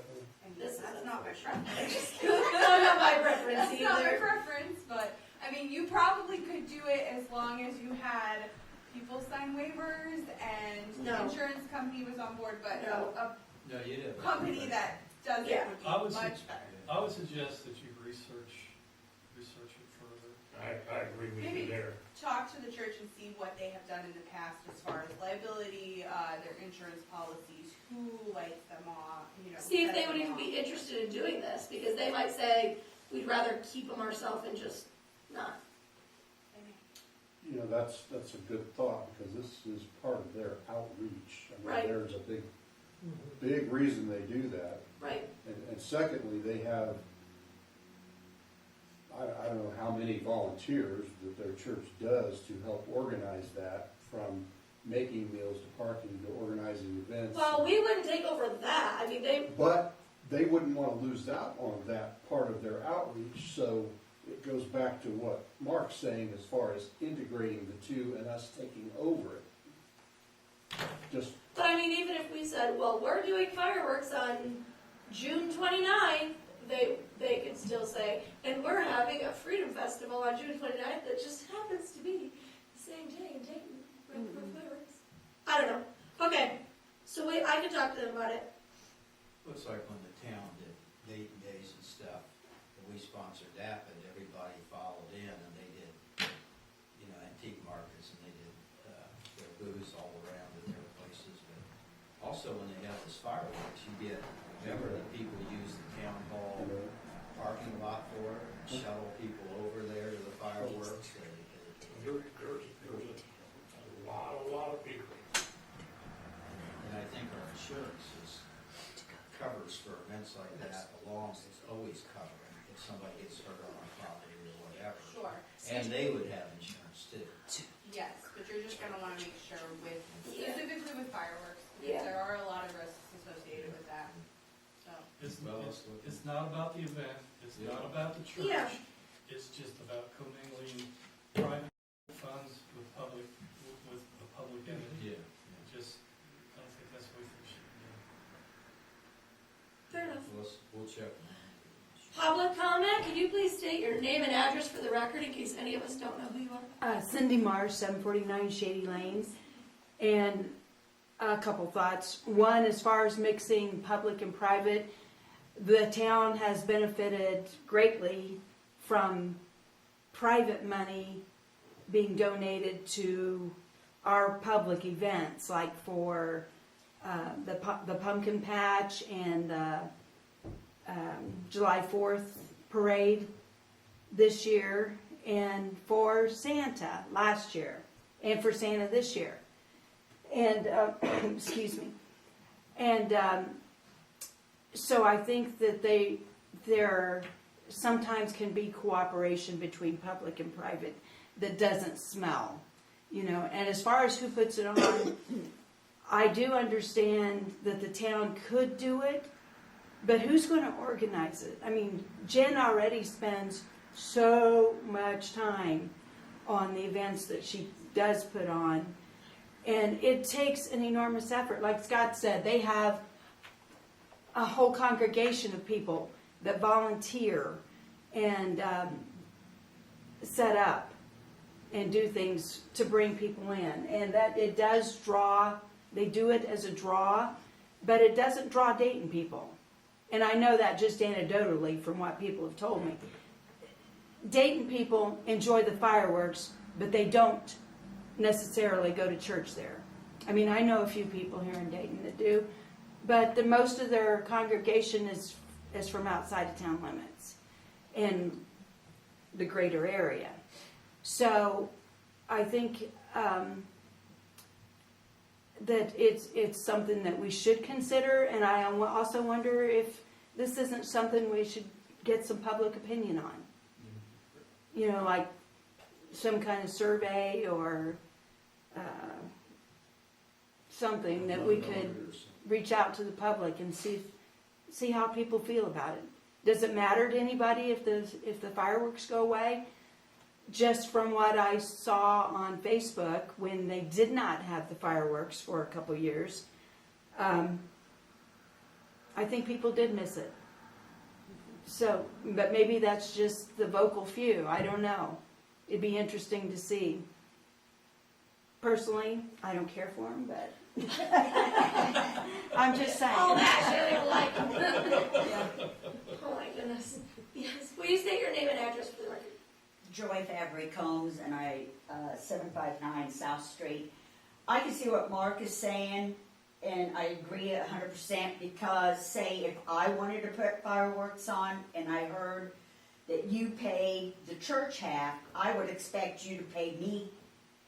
And This that's is not my preference. Not my preference That's not my either. preference, but, I mean, you probably could do it as long as you had people sign waivers and the No. insurance company was on board, but No. a No, you didn't. company that does it Yeah. would I would be say- much better. I would suggest that you research it further. I agree with Maybe you there. talk to the church and see what they have done in the past as far as liability, their insurance policies, who lights them off, you know. See if they sets would them even off. be interested in doing this, because they might say, we'd rather keep them ourselves and just not. You know, that's a good thought, because this is part of their outreach. I mean, Right. there's a big reason they do that. Right. And secondly, they have, I don't know how many volunteers that their church does to help organize that, from making meals to parking to organizing events. Well, we wouldn't take over that. I mean, But they wouldn't want to lose out on that part of their outreach, so it goes back to what Mark's saying as far as integrating the two and us taking over it. Just, but I mean, even if we said, well, we're doing fireworks on June 29th, they could still say, and we're having a Freedom Festival on June 29th that just happens to be the same day in Dayton. Right for fireworks. I don't know. Okay, so I can talk to them about it. Looks like when the town did Dayton Days and stuff, and we sponsored that, but everybody followed in and they did, you know, antique markets, and they did, their booths all around in their places. But also when they have this fireworks, you get, remember that people use the town hall you know, parking lot for it, and shuttle people over there to the fireworks. There's a lot of people. And I think our insurance covers for events like that, along, it's always covering if somebody gets hurt on our property or whatever. Sure, And they would have insurance too. yes, but you're just gonna wanna make sure with, specifically with fireworks, Yeah. because there are a lot of risks associated with that, so. It's not about the event, it's not about the church. Yeah. It's just about commingling private funds with public, with the public entity. Just, I don't think that's what we should do. Fair enough. We'll check. Public comment, can you please state your name and address for the record in case any of us don't know who you are? Cindy Marsh, 749 Shady Lanes. And a couple thoughts. One, as far as mixing public and private, the town has benefited greatly from private money being donated to our public events, like for the pumpkin patch and the July 4th parade this year, and for Santa last year, and for Santa this year. And, excuse me. And so I think that there sometimes can be cooperation between public and private that doesn't smell, you know. And as far as who puts it on, I do understand that the town could do it, but who's going to organize it? I mean, Jen already spends so much time on the events that she does put on, and it takes an enormous effort. Like Scott said, they have a whole congregation of people that volunteer and set up and do things to bring people in, and that it does draw. They do it as a draw, but it doesn't draw Dayton people. And I know that just anecdotally from what people have told me. Dayton people enjoy the fireworks, but they don't necessarily go to church there. I mean, I know a few people here in Dayton that do, but most of their congregation is from outside of town limits in the greater area. So I think that it's something that we should consider, and I also wonder if this isn't something we should get some public opinion on. You know, like some kind of survey or something that we could reach out to the public and see how people feel about it. Does it matter to anybody if the fireworks go away? Just from what I saw on Facebook when they did not have the fireworks for a couple years, I think people did miss it. So, but maybe that's just the vocal few. I don't know. It'd be interesting to see. Personally, I don't care for them, but I'm just saying. Oh, actually, I don't like them. Oh my goodness. Yes. Will you state your name and address for the record? Joy Fabry Combs, and 759 South Street. I can see what Mark is saying, and I agree 100%, because say if I wanted to put fireworks on and I heard that you pay the church half, I would expect you to pay me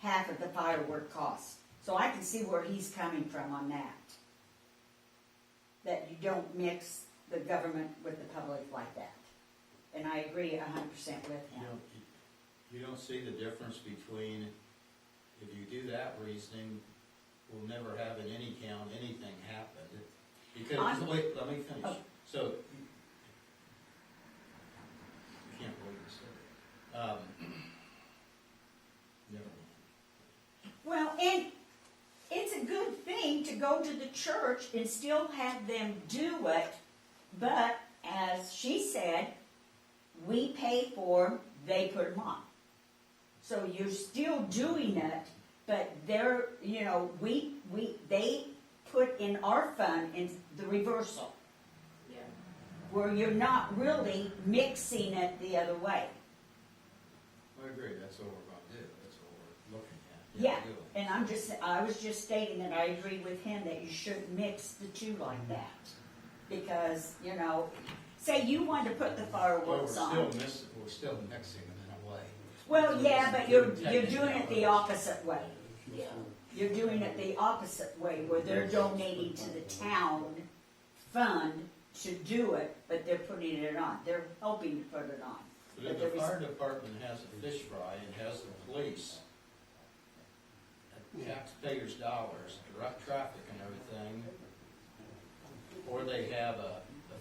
half of the firework cost. So I can see where he's coming from on that. That you don't mix the government with the public like that. And I agree 100% with him. You don't see the difference between, if you do that reasoning, we'll never have in any count anything happen. Because, wait, let me finish. Oh. So, I can't believe you said that. Never mind. Well, and it's a good thing to go to the church and still have them do it, but as she said, we pay for them, they put them on. So you're still doing it, but they're, they put in our fund in the reversal, Yeah. where you're not really mixing it the other way. I agree, that's what we're gonna do, that's what we're looking at. Yeah, doing. and I was just stating that I agree with him that you shouldn't mix the two like that. Because, say you wanted to put the Well, fireworks on. we're still mixing them in a way. Well, yeah, but you're doing it the opposite way. Yeah. You're doing it the opposite way, where they're donating to the town fund to do it, but they're putting it on. They're helping to put it on. But if the fire department has a fish fry and has the police, taxpayers' dollars, direct traffic and everything, or they have the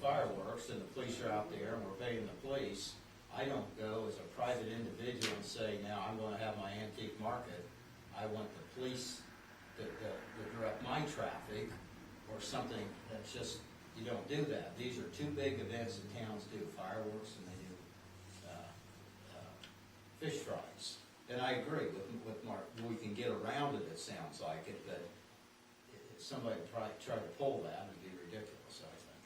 fireworks and the police are out there and we're paying the police, I don't go as a private individual and say, now I'm gonna have my antique market, I want the police to direct my traffic, or something that's just, you don't do that. These are two big events that towns do, fireworks and they do fish fries. And I agree with Mark, we can get around it, it sounds like it, but if somebody try to pull that, it'd be ridiculous, I think.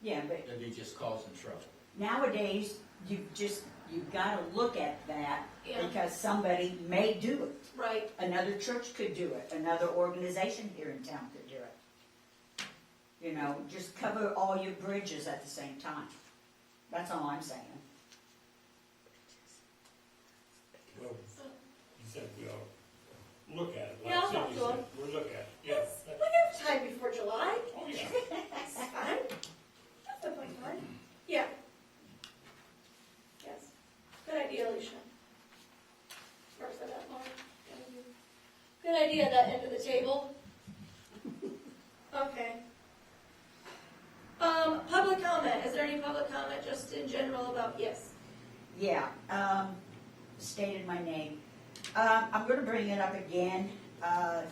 Yeah, but It'd be just causing trouble. nowadays, you've gotta look at that, Yeah. because somebody may do it. Right. Another church could do it, another organization here in town could do it. Just cover all your bridges at the same time. That's all I'm saying. Well, you said we ought to look at it. Yeah, I'll Like talk Cindy to him. said, we'll look at it, yeah. Yes, we have time before July. Oh, yeah. That's fine. That's no point fine. Yeah. Yes. Good idea, Alicia. Where's that at, Mark? Good idea, that end of the table. Okay. Public comment. Is there any public comment just in general about, yes? Yeah, stated my name. I'm gonna bring it up again.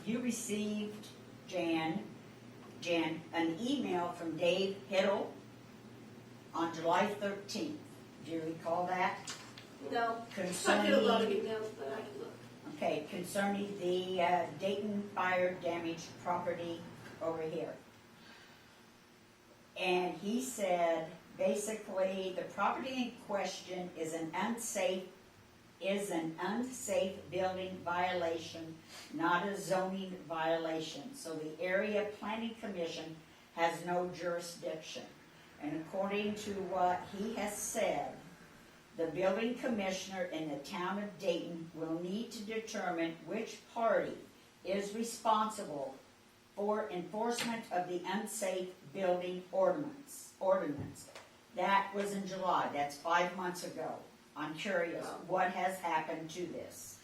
You received, Jen, an email from Dave Hiddle on July 13th. Do you recall that? No. I Concerning, get a lot of emails, but I can look. okay, concerning the Dayton fire damaged property over here. And he said, basically, the property in question is an unsafe building violation, not a zoning violation. So the area planning commission has no jurisdiction. And according to what he has said, the building commissioner in the town of Dayton will need to determine which party is responsible for enforcement of the unsafe building ordinance. That was in July, that's 5 months ago. I'm curious, what has happened to this?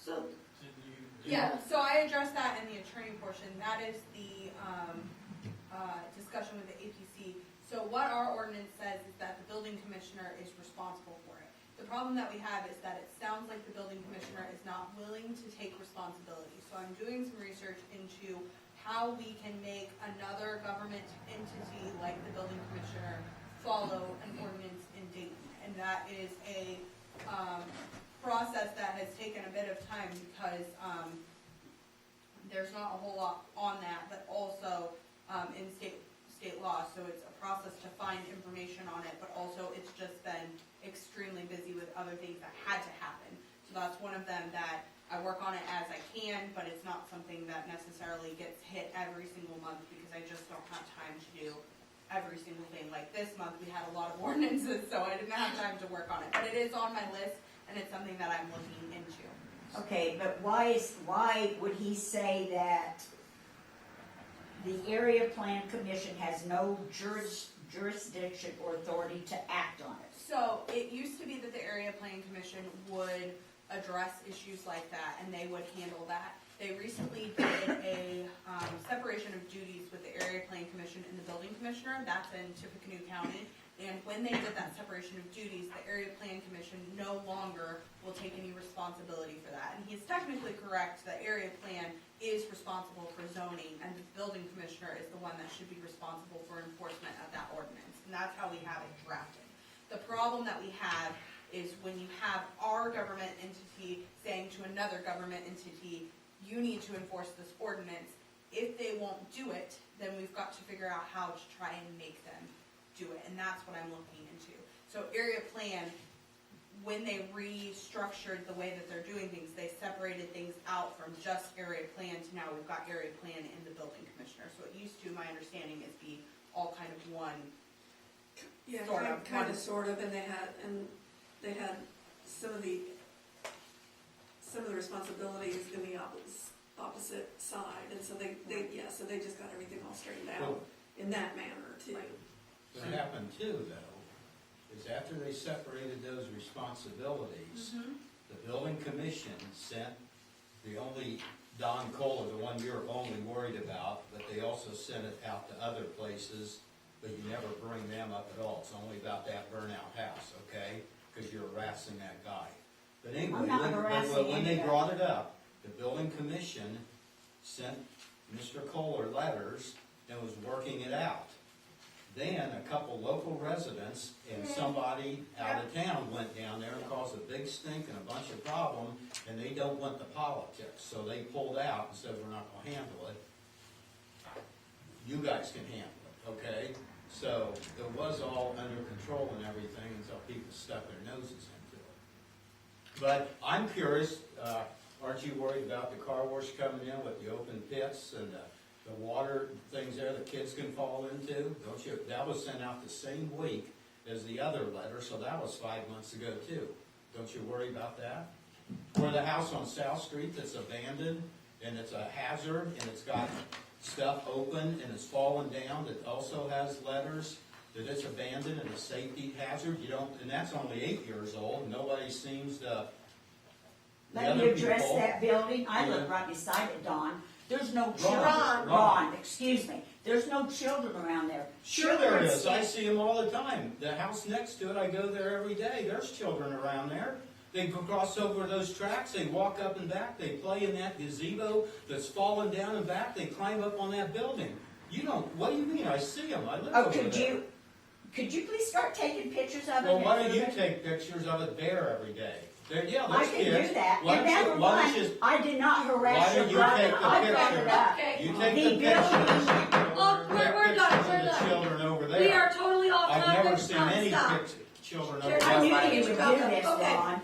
So, Yeah, so I addressed that in the attorney portion. That is the discussion with the APC. So what our ordinance says is that the building commissioner is responsible for it. The problem that we have is that it sounds like the building commissioner is not willing to take responsibility. So I'm doing some research into how we can make another government entity like the building commissioner follow an ordinance in Dayton. And that is a process that has taken a bit of time because there's not a whole lot on that, but also in state law, so it's a process to find information on it, but also it's just been extremely busy with other things that had to happen. So that's one of them that I work on it as I can, but it's not something that necessarily gets hit every single month because I just don't have time to do every single thing. Like this month, we had a lot of ordinances, so I didn't have time to work on it, but it is on my list and it's something that I'm looking into. Okay, but why would he say that the Area Plan Commission has no jurisdiction or authority to act on it? So it used to be that the Area Plan Commission would address issues like that and they would handle that. They recently did a separation of duties with the Area Plan Commission and the Building Commissioner. That's in Tippecanoe County. And when they did that separation of duties, the Area Plan Commission no longer will take any responsibility for that. And he's technically correct, the Area Plan is responsible for zoning, and the Building Commissioner is the one that should be responsible for enforcement of that ordinance. And that's how we have it drafted. The problem that we have is when you have our government entity saying to another government entity, you need to enforce this ordinance. If they won't do it, then we've got to figure out how to try and make them do it, and that's what I'm looking into. So Area Plan, when they restructured the way that they're doing things, they separated things out from just Area Plan to now we've got Area Plan and the Building Commissioner. So it used to, my understanding, is be all kind of one. Yeah, Sort of. and they had some of the responsibilities in the opposite side, and so they just got everything all straightened out in that manner too. What happened too, though, is after they separated those responsibilities, the building commission sent the only Don Kohler, the one you're only worried about, but they also sent it out to other places, but you never bring them up at all. It's only about that burnout house, okay? Because you're harassing that guy. But anyway, I'm not harassing when they anybody. brought it up, the building commission sent Mr. Kohler letters and was working it out. Then a couple local residents and somebody out of town went down there and caused a big stink and a bunch of problem, and they don't want the politics, so they pulled out and said, we're not gonna handle it. You guys can handle it, okay? So it was all under control and everything until people stuck their noses into it. But I'm curious, aren't you worried about the car wash coming in with the open pits and the water things there that kids can fall into? Don't you? That was sent out the same week as the other letter, so that was 5 months ago too. Don't you worry about that? Or the house on South Street that's abandoned and it's a hazard and it's got stuff open and it's fallen down that also has letters that it's abandoned and a safety hazard. You don't, and that's only 8 years old. Nobody seems to. Let me address that building. I live right beside it, Don. There's no children. Ron, excuse me. There's no children around there. Sure there is. I see them all the time. The house next to it, I go there every day. There's children around there. They cross over those tracks. They walk up and back. They play in that gazebo that's fallen down and back. They climb up on that building. You don't, what do you mean? I see them. I live over there. Could you please start taking pictures of it? Well, why don't you take pictures of it there every day? There, yeah, I there's can kids. do that. Why And don't you- number why one, don't you- I did not harass Why your don't you brother. take the I brought it picture? up. Okay. You take The the pictures. Oh, we're done, Pictures we're of the done. children over there. We are totally off I've topic. never seen any Stop. children Sure, over I there. knew you would do this, Okay. Ron.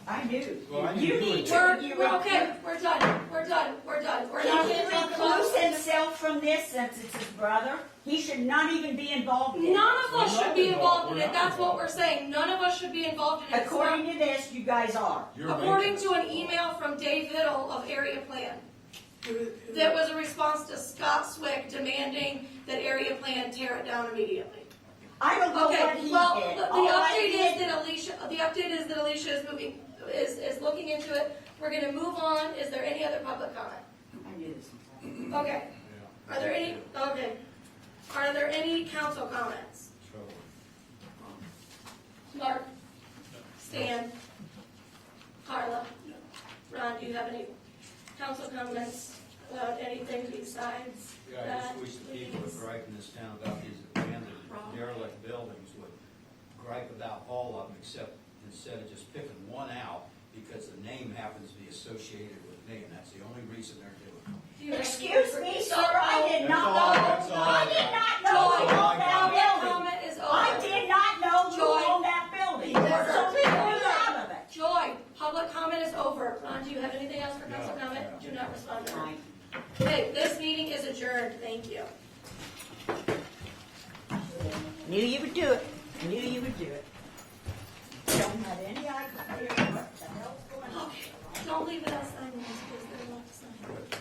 I knew. Well, I knew You you need would. to We're review it. okay, we're done. We're He not can gonna talk recluse about himself from this since it's his brother. He should not even be involved in it. None of us We're should not be involved. involved in We're it. not That's what involved. we're saying. None of us should be involved in it. It's not- According to this, you guys are. You're According making- to an email from Dave Hiddle of Area Plan, that was a response to Scott Swick demanding that Area Plan tear it down immediately. I don't know Okay, what he well, did. the All I update did- is that Alicia is moving, is looking into it. We're gonna move on. Is there any other public comment? I knew this was happening. Okay. Are there any council comments? Stan, Carla, Ron, do you have any council comments about anything besides Yeah, I that? just wish the people of Gripe in this town about these abandoned derelict buildings would gripe about all of them, except instead of just picking one out, because the name happens to be associated with me, and that's the only reason they're doing it. Do you have- Excuse me, sir, I did That's not all, know, that's all I I did got. not know Joy, who owned that public building. comment is over. I did not know who Joy. owned that building. There's So something get over. out of it. Joy, public comment is over. Ron, do you have anything else for council comment? Do not respond to Fine. Okay, this meeting is adjourned. Thank you. Knew you would do it. Knew you would do it. Don't have any idea what the hell's going on. Okay, don't leave it outside, because there's a lot to sign.